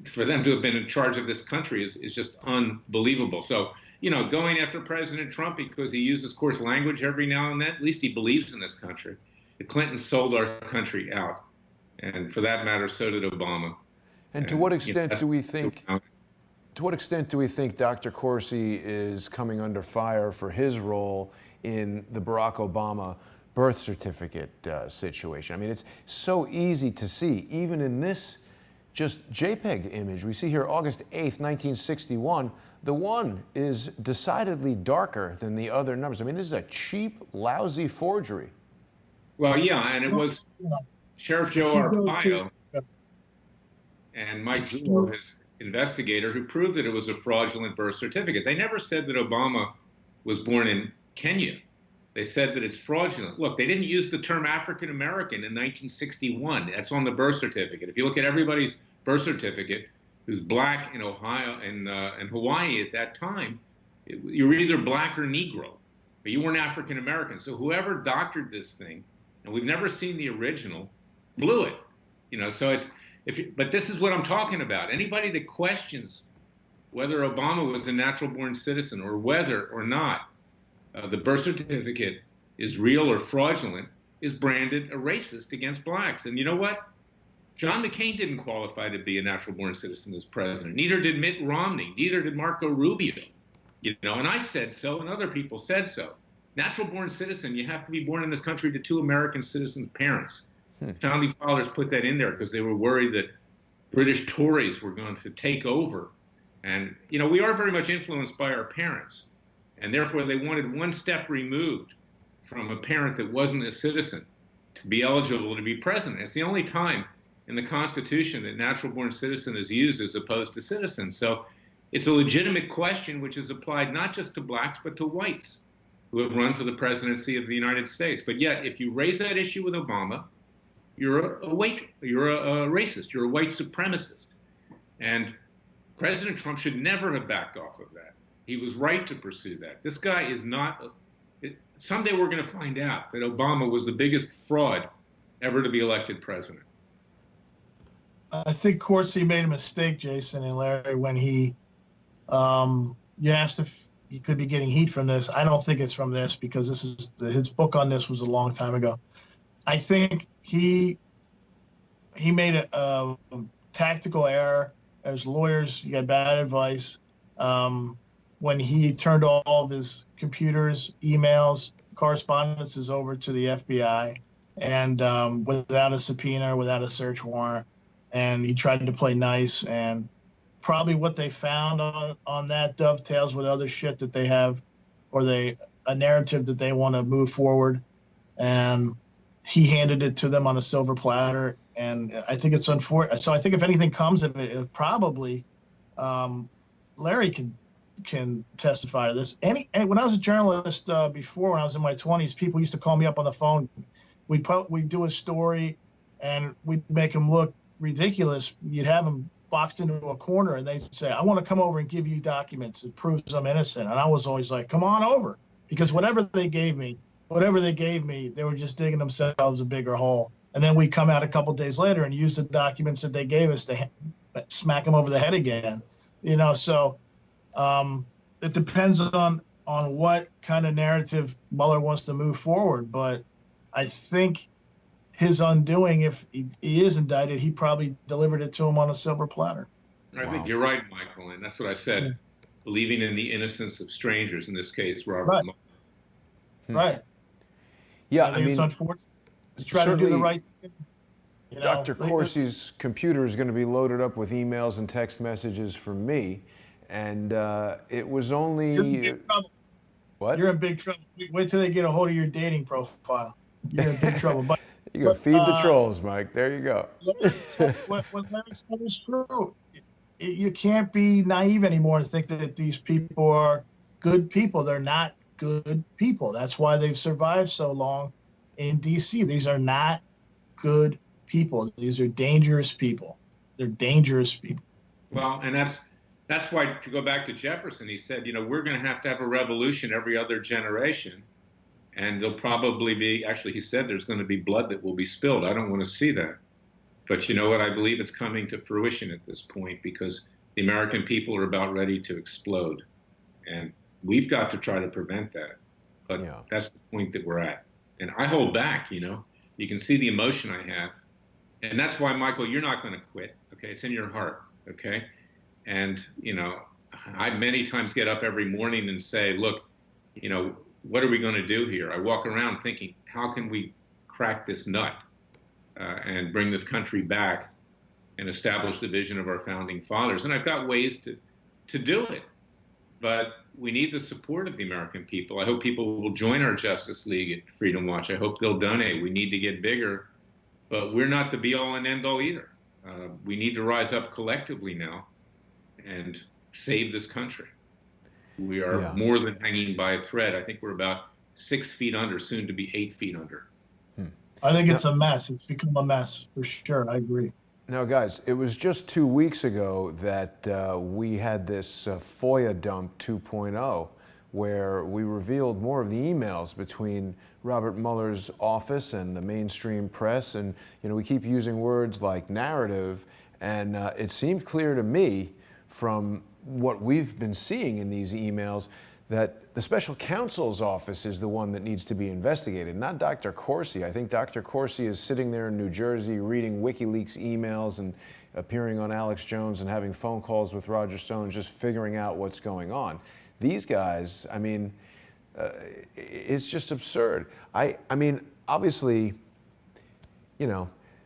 for them to have been in charge of this country is just unbelievable. So, you know, going after President Trump because he uses coarse language every now and then, at least he believes in this country. The Clintons sold our country out. And for that matter, so did Obama. And to what extent do we think... To what extent do we think Dr. Corsi is coming under fire for his role in the Barack Obama birth certificate situation? I mean, it's so easy to see, even in this just JPEG image. We see here August 8th, 1961. The one is decidedly darker than the other numbers. I mean, this is a cheap, lousy forgery. Well, yeah, and it was Sheriff Joe Arpaio and Mike Zulo, his investigator, who proved that it was a fraudulent birth certificate. They never said that Obama was born in Kenya. They said that it's fraudulent. Look, they didn't use the term African American in 1961. That's on the birth certificate. If you look at everybody's birth certificate who's black in Ohio and Hawaii at that time, you were either black or Negro, but you weren't African American. So whoever doctored this thing, and we've never seen the original, blew it. You know, so it's but this is what I'm talking about. Anybody that questions whether Obama was a natural-born citizen or whether or not the birth certificate is real or fraudulent is branded a racist against blacks. And you know what? John McCain didn't qualify to be a natural-born citizen as president. Neither did Mitt Romney. Neither did Marco Rubio. You know, and I said so, and other people said so. Natural-born citizen, you have to be born in this country to two American citizens' parents. Founding fathers put that in there because they were worried that British Tories were going to take over. And, we are very much influenced by our parents. And therefore, they wanted one step removed from a parent that wasn't a citizen to be eligible to be president. It's the only time in the Constitution that natural born citizen is used as opposed to citizen. So it's a legitimate question which is applied not just to blacks, but to whites who have run for the presidency of the United States. But yet, if you raise that issue with Obama, you're a racist, you're a white supremacist. And President Trump should never have backed off of that. He was right to pursue that. This guy is not, someday we're going to find out that Obama was the biggest fraud ever to be elected president. I think Corsi made a mistake, Jason and Larry, when he, you asked if he could be getting heat from this. I don't think it's from this, because this is his book on this was a long time ago. I think he made a tactical error. As lawyers, he got bad advice when he turned all of his computers, emails, correspondences over to the FBI, and without a subpoena, without a search warrant. And he tried to play nice, and probably what they found on that dovetails with other shit that they have, or a narrative that they want to move forward. And he handed it to them on a silver platter. And I think it's unfortunate. So I think if anything comes of it, probably Larry can testify to this. And when I was a journalist before, when I was in my 20s, people used to call me up on the phone. We'd do a story, and we'd make them look ridiculous. You'd have them boxed into a corner, and they'd say, "I want to come over and give you documents that proves I'm innocent." And I was always like, "Come on over," because whatever they gave me, they were just digging themselves a bigger hole. And then we come out a couple days later and use the documents that they gave us to smack them over the head again. So it depends on what kind of narrative Mueller wants to move forward. But I think his undoing, if he is indicted, he probably delivered it to him on a silver platter. I think you're right, Michael, and that's what I said. Yeah. Believing in the innocence of strangers, in this case, Robert Mueller. Right. Yeah, I mean, it's unfortunate. Try to do the right thing. Dr. Corsi's computer is going to be loaded up with emails and text messages from me, and it was only. You're in big trouble. What? You're in big trouble. Wait till they get a hold of your dating profile. You're in big trouble. But you go feed the trolls, Mike. There you go. What Larry said is true. You can't be naive anymore and think that these people are good people. They're not good people. That's why they've survived so long in D.C. These are not good people. These are dangerous people. They're dangerous people. Well, and that's why, to go back to Jefferson, he said, we're going to have a revolution every other generation, and there'll probably be, actually he said there's going to be blood that will be spilled. I don't want to see that. But you know what? I believe it's coming to fruition at this point, because the American people are about ready to explode. And we've got to try to prevent that. But that's the point that we're at. And I hold back, You can see the emotion I have. And that's why, Michael, you're not going to quit, okay? It's in your heart, okay? And, I many times get up every morning and say, look, what are we going to do here? I walk around thinking, how can we crack this nut and bring this country back and establish the vision of our founding fathers? And I've got ways to do it. But we need the support of the American people. I hope people will join our Justice League at Freedom Watch. I hope they'll donate. We need to get bigger. But we're not the be-all and end-all either. We need to rise up collectively now and save this country. We are more than hanging by a thread. I think we're about 6 feet under, soon to be 8 feet under. I think it's a mess. It's become a mess, for sure. I agree. Now, guys, it was just 2 weeks ago that we had this FOIA dump 2.0, where we revealed more of the emails between Robert Mueller's office and the mainstream press. And, we keep using words like narrative, and it seemed clear to me from what we've been seeing in these emails that the special counsel's office is the one that needs to be investigated, not Dr. Corsi. I think Dr. Corsi is sitting there in New Jersey reading WikiLeaks emails and appearing on Alex Jones and having phone calls with Roger Stone, just figuring out what's going on. These guys, it's just absurd. I mean, obviously,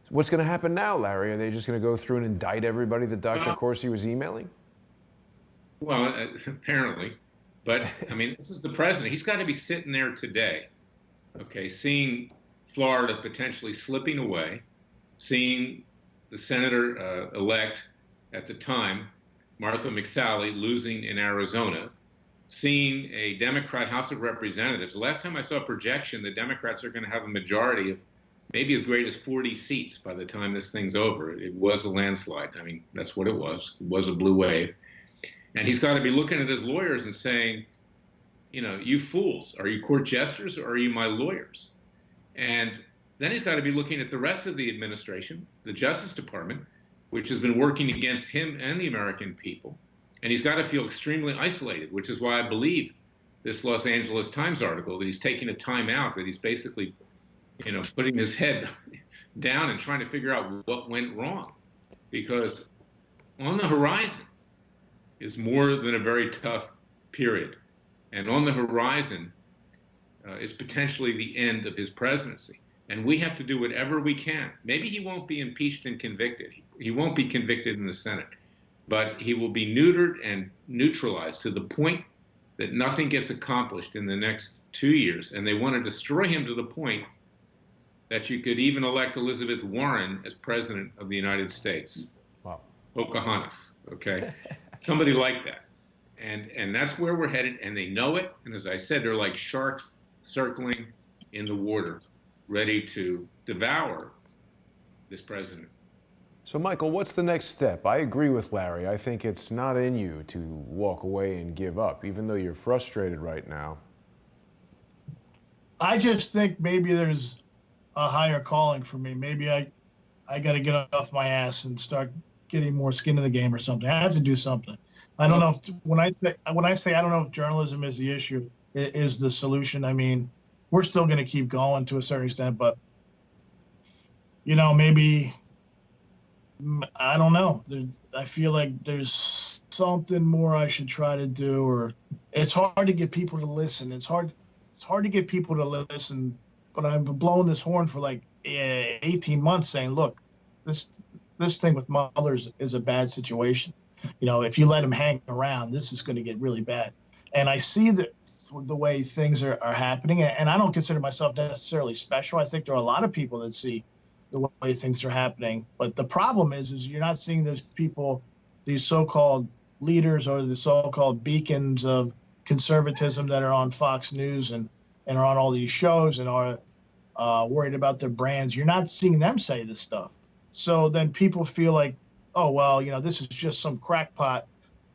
What's going to happen now, Larry? Are they just going to go through and indict everybody that Dr. Well, Corsi was emailing? well, apparently. But, I mean, this is the president. He's got to be sitting there today, okay, seeing Florida potentially slipping away, seeing the senator-elect at the time, Martha McSally, losing in Arizona, seeing a Democrat House of Representatives. The last time I saw a projection, the Democrats are going to have a majority of maybe as great as 40 seats by the time this thing's over. It was a landslide. I mean, that's what it was. It was a blue wave. And he's got to be looking at his lawyers and saying, you know, you fools, are you court jesters or are you my lawyers? And then he's got to be looking at the rest of the administration, the Justice Department, which has been working against him and the American people. And he's got to feel extremely isolated, which is why I believe this Los Angeles Times article that he's taking a time out, that he's basically, you know, putting his head down and trying to figure out what went wrong. Because on the horizon is more than a very tough period. And on the horizon is potentially the end of his presidency. And we have to do whatever we can. Maybe he won't be impeached and convicted. He won't be convicted in the Senate. But he will be neutered and neutralized to the point that nothing gets accomplished in the next 2 years. And they want to destroy him to the point that you could even elect Elizabeth Warren as president of the United States. Wow. Pocahontas, okay? Somebody like that. And that's where we're headed, and they know it. And as I said, they're like sharks circling in the water, ready to devour this president. So, Michael, what's the next step? I agree with Larry. I think it's not in you to walk away and give up, even though you're frustrated right now. I just think maybe there's a higher calling for me. Maybe I got to get off my ass and start getting more skin in the game or something. I have to do something. I don't know if when I say I don't know if journalism is the issue, is the solution. I mean, we're still going to keep going to a certain extent, but you know, maybe I don't know. I feel like there's something more I should try to do, or it's hard to get people to listen. It's hard to get people to listen, but I've been blowing this horn for like 18 months saying, look, this thing with Mueller is a bad situation. You know, if you let him hang around, this is going to get really bad. And I see the way things are happening, and I don't consider myself necessarily special. I think there are a lot of people that see the way things are happening. But the problem is you're not seeing those people, these so-called leaders or the so-called beacons of conservatism that are on Fox News and are on all these shows and are worried about their brands. You're not seeing them say this stuff. So then people feel like, oh, well, you know, this is just some crackpot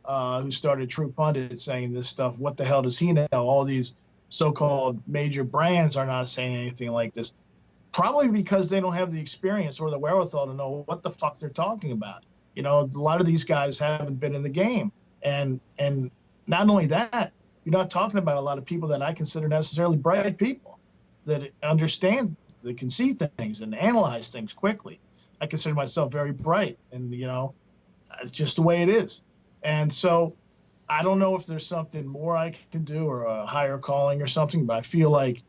who started True Pundit saying this stuff. What the hell does he know? All these so-called major brands are not saying anything like this. Probably because they don't have the experience or the wherewithal to know what the fuck they're talking about. You know, a lot of these guys haven't been in the game. And not only that, you're not talking about a lot of people that I consider necessarily bright people that understand, that can see things and analyze things quickly. I consider myself very bright, and, you know, it's just the way it is. And so I don't know if there's something more I can do or a higher calling or something, but I feel like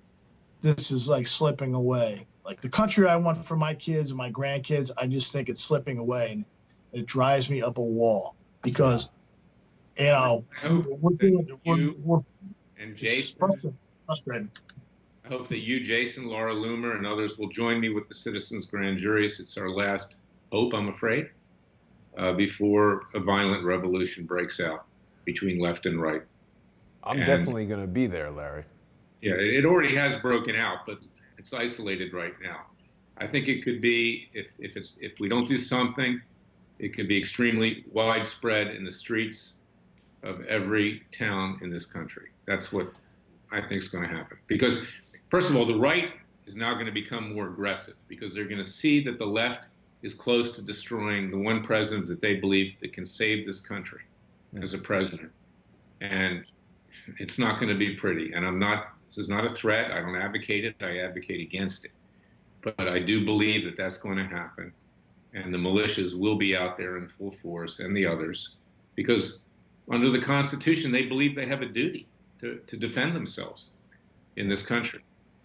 this is like slipping away. Like the country I want for my kids and my grandkids, I just think it's slipping away, and it drives me up a wall because, you know, we're and Jason, frustrating. I hope that you, Jason, Laura Loomer, and others will join me with the citizens' grand juries. It's our last hope, I'm afraid, before a violent revolution breaks out between left and right. I'm definitely going to be there, Larry. Yeah, it already has broken out, but it's isolated right now. I think it could be, if we don't do something, it could be extremely widespread in the streets of every town in this country. That's what I think is going to happen. Because, first of all, the right is now going to become more aggressive because they're going to see that the left is close to destroying the one president that they believe that can save this country as a president. And it's not going to be pretty. And this is not a threat. I don't advocate it. I advocate against it. But I do believe that that's going to happen. And the militias will be out there in full force, and the others, because under the Constitution, they believe they have a duty to defend themselves in this country.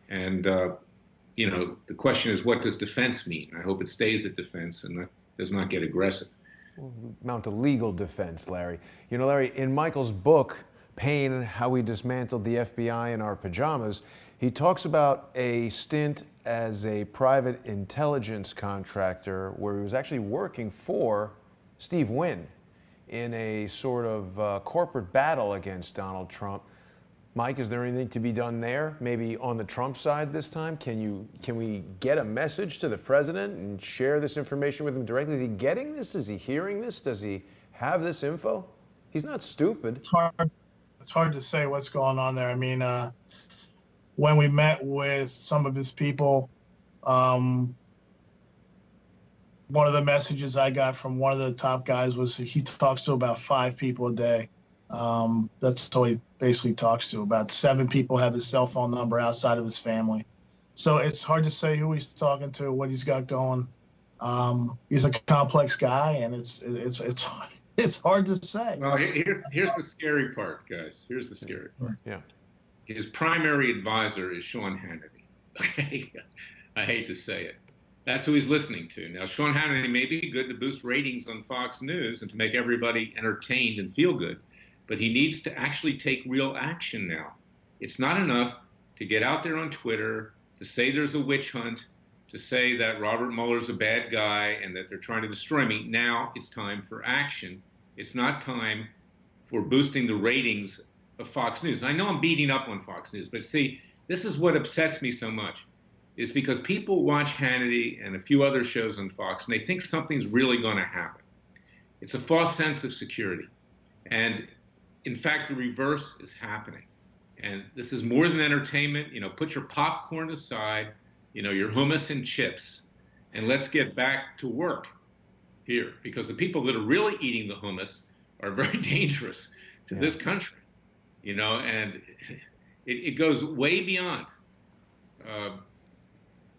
And the question is, what does defense mean? I hope it stays at defense and does not get aggressive. Mount a legal defense, Larry. You know, Larry, in Michael's book, Pain, How We Dismantled the FBI in Our Pajamas, he talks about a stint as a private intelligence contractor where he was actually working for Steve Wynn in a sort of corporate battle against Donald Trump. Mike, is there anything to be done there? Maybe on the Trump side this time? Can we get a message to the president and share this information with him directly? Is he getting this? Is he hearing this? Does he have this info? He's not stupid. It's hard to say what's going on there. I mean, when we met with some of his people, one of the messages I got from one of the top guys was he talks to about 5 people a day. That's all he basically talks to. About 7 people have his cell phone number outside of his family. So it's hard to say who he's talking to, what he's got going. He's a complex guy, and it's hard to say. Well, here's the scary part, guys. Here's the scary part. Yeah. His primary advisor is Sean Hannity. Okay, I hate to say it. That's who he's listening to. Now, Sean Hannity may be good to boost ratings on Fox News and to make everybody entertained and feel good, but he needs to actually take real action now. It's not enough to get out there on Twitter, to say there's a witch hunt, to say that Robert Mueller's a bad guy and that they're trying to destroy me. Now it's time for action. It's not time for boosting the ratings of Fox News. I know I'm beating up on Fox News, but see, this is what upsets me so much, is because people watch Hannity and a few other shows on Fox and they think something's really going to happen. It's a false sense of security. And in fact, the reverse is happening. And this is more than entertainment. Put your popcorn aside, your hummus and chips, and let's get back to work here, because the people that are really eating the hummus are very dangerous to this country, and it goes way beyond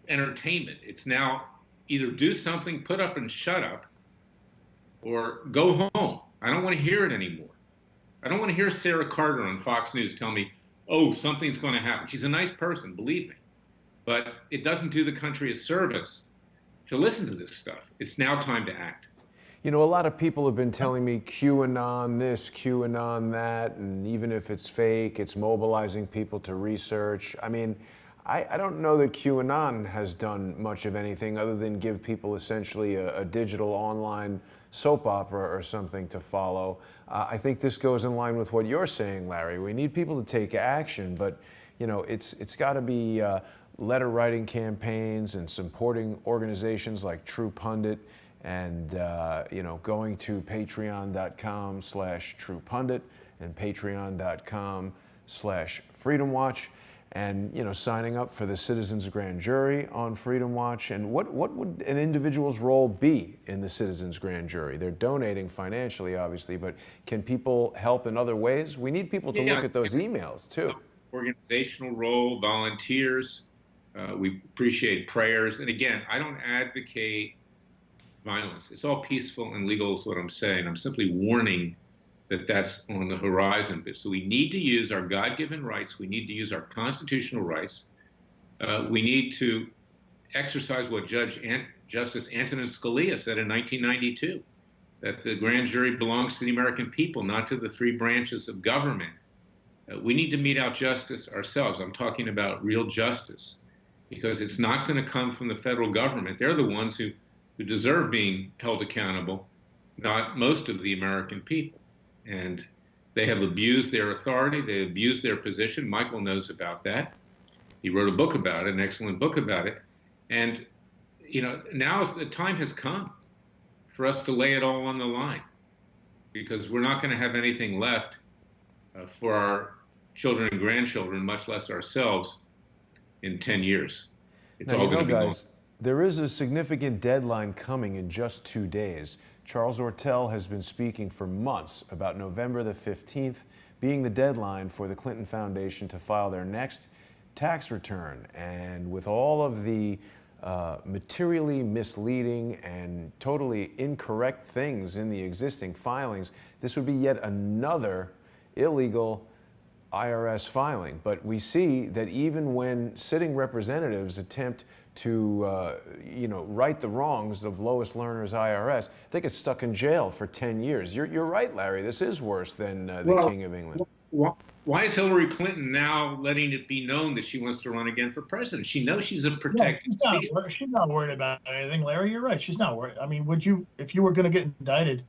entertainment. It's now either do something, put up and shut up, or go home. I don't want to hear it anymore. I don't want to hear Sarah Carter on Fox News tell me, oh, something's going to happen. She's a nice person, believe me. But it doesn't do the country a service to listen to this stuff. It's now time to act. A lot of people have been telling me QAnon this, QAnon that, and even if it's fake, it's mobilizing people to research. I mean, I don't know that QAnon has done much of anything other than give people essentially a digital online soap opera or something to follow. I think this goes in line with what you're saying, Larry. We need people to take action, but it's got to be letter writing campaigns and supporting organizations like True Pundit, and going to patreon.com/TruePundit and patreon.com/FreedomWatch, and signing up for the Citizens Grand Jury on Freedom Watch. And what would an individual's role be in the Citizens Grand Jury? They're donating financially, obviously, but can people help in other ways? We need people to look at those emails too. Organizational role, volunteers. We appreciate prayers. And again, I don't advocate violence. It's all peaceful and legal is what I'm saying. I'm simply warning that that's on the horizon. So we need to use our God-given rights. We need to use our constitutional rights. We need to exercise what Justice Antonin Scalia said in 1992, that the grand jury belongs to the American people, not to the 3 branches of government. We need to mete out justice ourselves. I'm talking about real justice, because it's not going to come from the federal government. They're the ones who deserve being held accountable, not most of the American people. And they have abused their authority. They abused their position. Michael knows about that. He wrote a book about it, an excellent book about it. And, now the time has come for us to lay it all on the line, because we're not going to have anything left for our children and grandchildren, much less ourselves, in 10 years. It's all going to be gone. There is a significant deadline coming in just 2 days. Charles Ortel has been speaking for months about November the 15th being the deadline for the Clinton Foundation to file their next tax return. And with all of the materially misleading and totally incorrect things in the existing filings, this would be yet another illegal IRS filing. But we see that even when sitting representatives attempt to, right the wrongs of lowest learners IRS, they get stuck in jail for 10 years. You're right, Larry. This is worse than the King of England. Why is Hillary Clinton now letting it be known that she wants to run again for president? She knows she's a protected citizen. She's not worried about anything, Larry. You're right. She's not worried. I mean, if you were going to get indicted,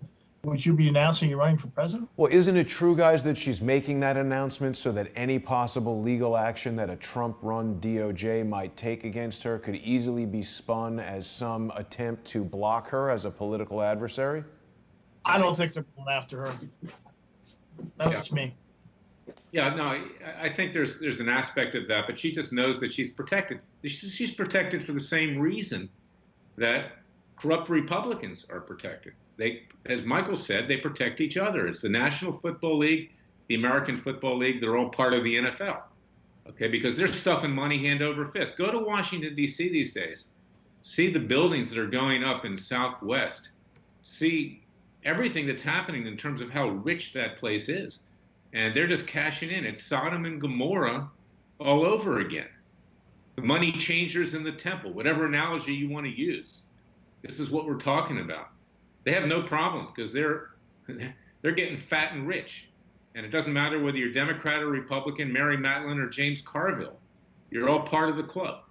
would you be announcing you're running for president? Well, isn't it true, guys, that she's making that announcement so that any possible legal action that a Trump-run DOJ might take against her could easily be spun as some attempt to block her as a political adversary? I don't think they're going after her. That's me. Yeah, no, I think there's an aspect of that, but she just knows that she's protected. She's protected for the same reason that corrupt Republicans are protected. They, as Michael said, they protect each other. It's the National Football League, the American Football League. They're all part of the NFL, okay? Because they're stuffing money hand over fist. Go to Washington, D.C. these days. See the buildings that are going up in Southwest. See everything that's happening in terms of how rich that place is. And they're just cashing in. It's Sodom and Gomorrah all over again. The money changers in the temple, whatever analogy you want to use. This is what we're talking about. They have no problem because they're getting fat and rich. And it doesn't matter whether you're Democrat or Republican, Mary Matlin or James Carville. You're all part of the club.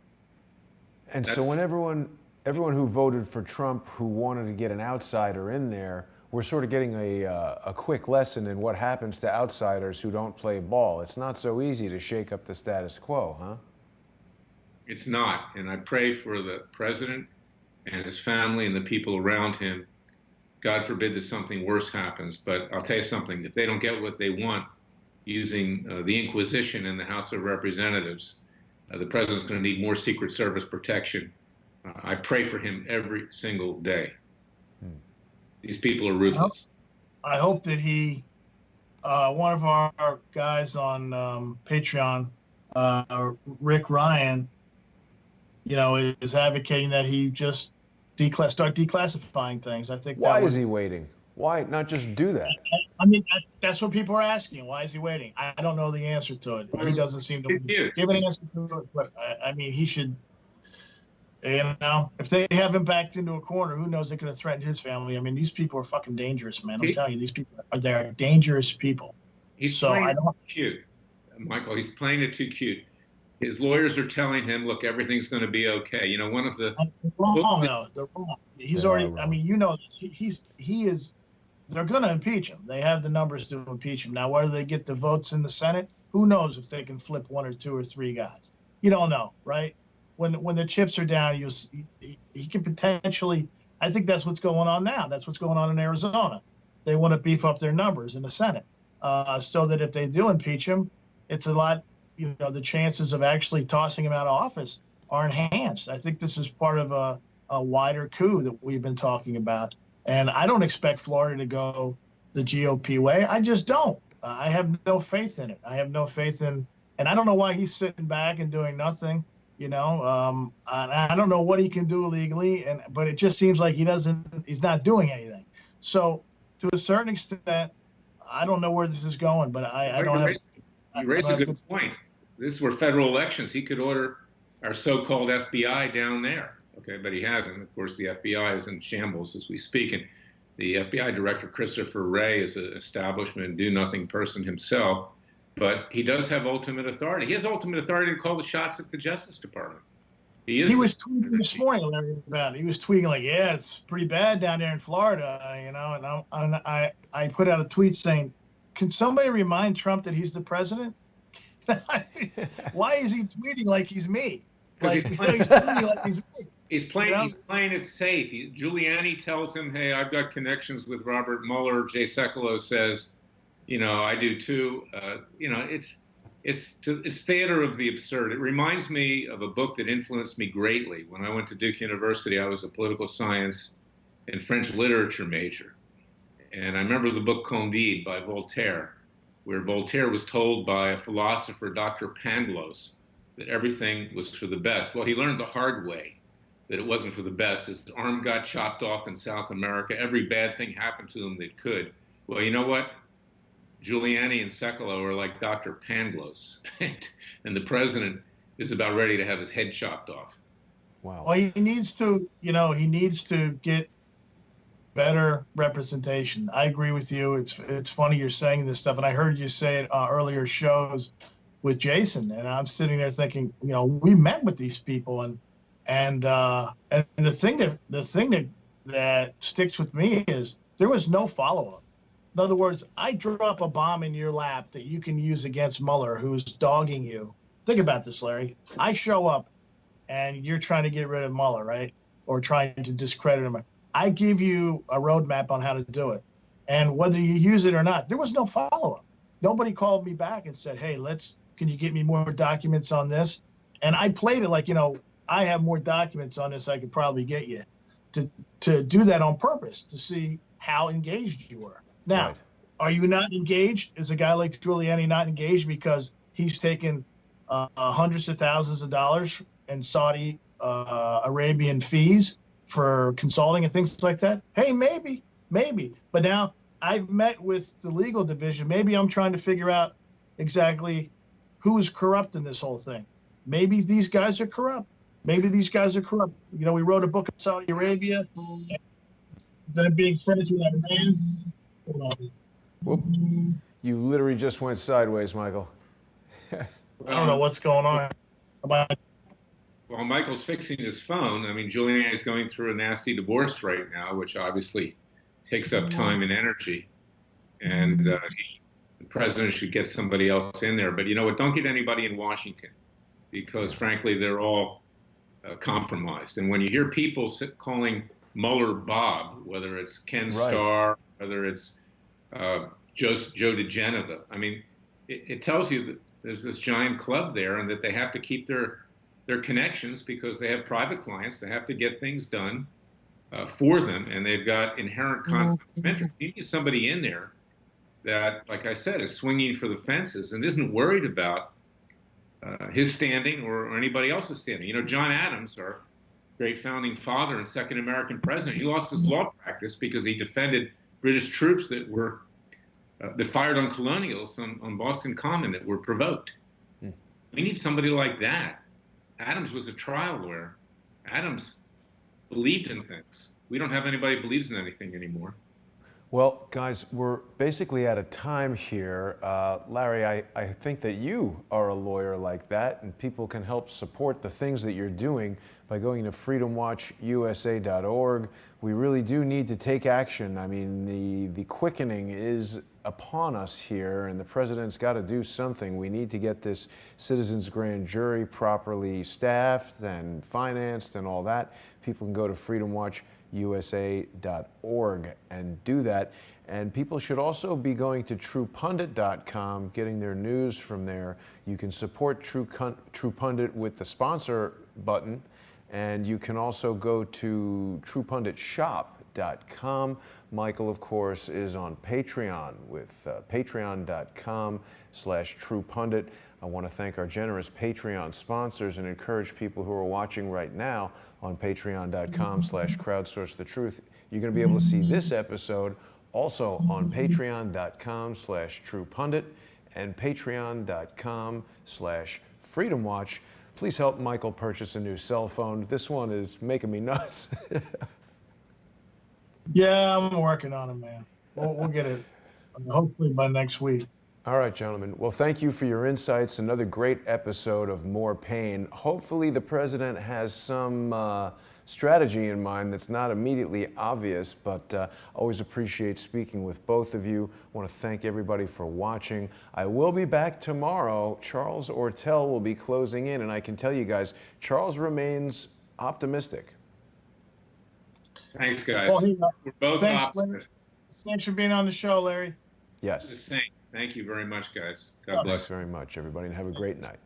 And so when everyone who voted for Trump who wanted to get an outsider in there, we're sort of getting a quick lesson in what happens to outsiders who don't play ball. It's not so easy to shake up the status quo, huh? It's not. And I pray for the president and his family and the people around him. God forbid that something worse happens. But I'll tell you something, if they don't get what they want using the Inquisition in the House of Representatives, the president's going to need more Secret Service protection. I pray for him every single day. These people are ruthless. I hope that one of our guys on Patreon, Rick Ryan, is advocating that he just start declassifying things. I think. Why is he waiting? Why not just do that? I mean, that's what people are asking. Why is he waiting? I don't know the answer to it. He doesn't seem to give an answer to it. But I mean, he should. If they have him backed into a corner, who knows? They could have threatened his family. I mean, these people are fucking dangerous, man. I'm telling you, these people they're dangerous people. He's playing it too cute, Michael. He's playing it too cute. His lawyers are telling him, "Look, everything's going to be okay." One of the they're wrong. He's already. Wrong. I mean, this. He is. They're going to impeach him. They have the numbers to impeach him. Now, whether they get the votes in the Senate, who knows if they can flip one or two or three guys? You don't know, right? When the chips are down, he could potentially. I think that's what's going on now. That's what's going on in Arizona. They want to beef up their numbers in the Senate, so that if they do impeach him, it's a lot. The chances of actually tossing him out of office are enhanced. I think this is part of a wider coup that we've been talking about. And I don't expect Florida to go the GOP way. I just don't. I have no faith in it. I have no faith in, and I don't know why he's sitting back and doing nothing. I don't know what he can do legally, but it just seems like he's not doing anything. So to a certain extent, I don't know where this is going, but I don't have. You raise a good point. This were federal elections. He could order our so-called FBI down there. Okay, but he hasn't. Of course, the FBI is in shambles as we speak. And the FBI director, Christopher Wray, is an establishment, do-nothing person himself. But he does have ultimate authority. He has ultimate authority to call the shots at the Justice Department. He was tweeting this morning about it. He was tweeting like, "Yeah, it's pretty bad down there in Florida," And I put out a tweet saying, "Can somebody remind Trump that he's the president?" Why is he tweeting like he's me? He's tweeting like he's me. He's playing it safe. Giuliani tells him, "Hey, I've got connections with Robert Mueller." Jay Sekulow says, "I do too." It's theater of the absurd. It reminds me of a book that influenced me greatly. When I went to Duke University, I was a political science and French literature major. And I remember the book Candide by Voltaire, where Voltaire was told by a philosopher, Dr. Pangloss, that everything was for the best. Well, he learned the hard way that it wasn't for the best. His arm got chopped off in South America. Every bad thing happened to him that could. Well, you know what? Giuliani and Sekulow are like Dr. Pangloss, and the president is about ready to have his head chopped off. Wow. Well, he needs to, he needs to get better representation. I agree with you. It's funny you're saying this stuff, and I heard you say it earlier shows with Jason, and I'm sitting there thinking, we met with these people, and the thing that sticks with me is there was no follow up. In other words, I drop a bomb in your lap that you can use against Mueller, who's dogging you. Think about this, Larry. I show up, and you're trying to get rid of Mueller, right? Or trying to discredit him. I give you a roadmap on how to do it. And whether you use it or not, there was no follow-up. Nobody called me back and said, hey, can you get me more documents on this? And I played it like, I have more documents on this I could probably get you to do that on purpose, to see how engaged you were. Now, Right. Are you not engaged? Is a guy like Giuliani not engaged because he's taken hundreds of thousands of dollars in Saudi Arabian fees for consulting and things like that? Hey, maybe. But now I've met with the legal division. Maybe I'm trying to figure out exactly who is corrupt in this whole thing. Maybe these guys are corrupt. We wrote a book on Saudi Arabia, them being friends with Iran. Whoop. You literally just went sideways, Michael. I don't know what's going on. Well, Michael's fixing his phone. I mean, Giuliani is going through a nasty divorce right now, which obviously takes up time and energy. And the president should get somebody else in there. But you know what? Don't get anybody in Washington, because frankly, they're all compromised. And when you hear people calling Mueller Bob, whether it's Ken Starr, whether it's Joe DeGenova, I mean, it tells you that there's this giant club there, and that they have to keep their connections because they have private clients. They have to get things done for them, and they've got inherent conflict of interest. You need somebody in there that, like I said, is swinging for the fences and isn't worried about his standing or anybody else's standing. John Adams, our great founding father and second American president, he lost his law practice because he defended British troops that fired on colonials on Boston Common that were provoked. We need somebody like that. Adams was a trial lawyer. Adams believed in things. We don't have anybody who believes in anything anymore. Well, guys, we're basically out of time here. Larry, I think that you are a lawyer like that, and people can help support the things that you're doing by going to freedomwatchusa.org. We really do need to take action. I mean, the quickening is upon us here, and the president's got to do something. We need to get this citizens grand jury properly staffed and financed and all that. People can go to freedomwatchusa.org and do that. And people should also be going to truepundit.com, getting their news from there. You can support True Pundit with the sponsor button, and you can also go to truepunditshop.com. Michael, of course, is on Patreon with patreon.com/truepundit. I want to thank our generous Patreon sponsors and encourage people who are watching right now on patreon.com/crowdsourcethetruth. You're going to be able to see this episode also on patreon.com/truepundit and patreon.com/freedomwatch. Please help Michael purchase a new cell phone. This one is making me nuts. Yeah, I'm working on it, man. We'll get it hopefully by next week. All right, gentlemen. Well, thank you for your insights. Another great episode of More Pain. Hopefully the president has some strategy in mind that's not immediately obvious, but always appreciate speaking with both of you. I want to thank everybody for watching. I will be back tomorrow. Charles Ortel will be closing in, and I can tell you guys, Charles remains optimistic. Thanks, guys. Well, We're both Larry. Thanks for being on the show, Larry. Yes. The same. Thank you very much, guys. God bless. Thanks very much, everybody, and have a great night.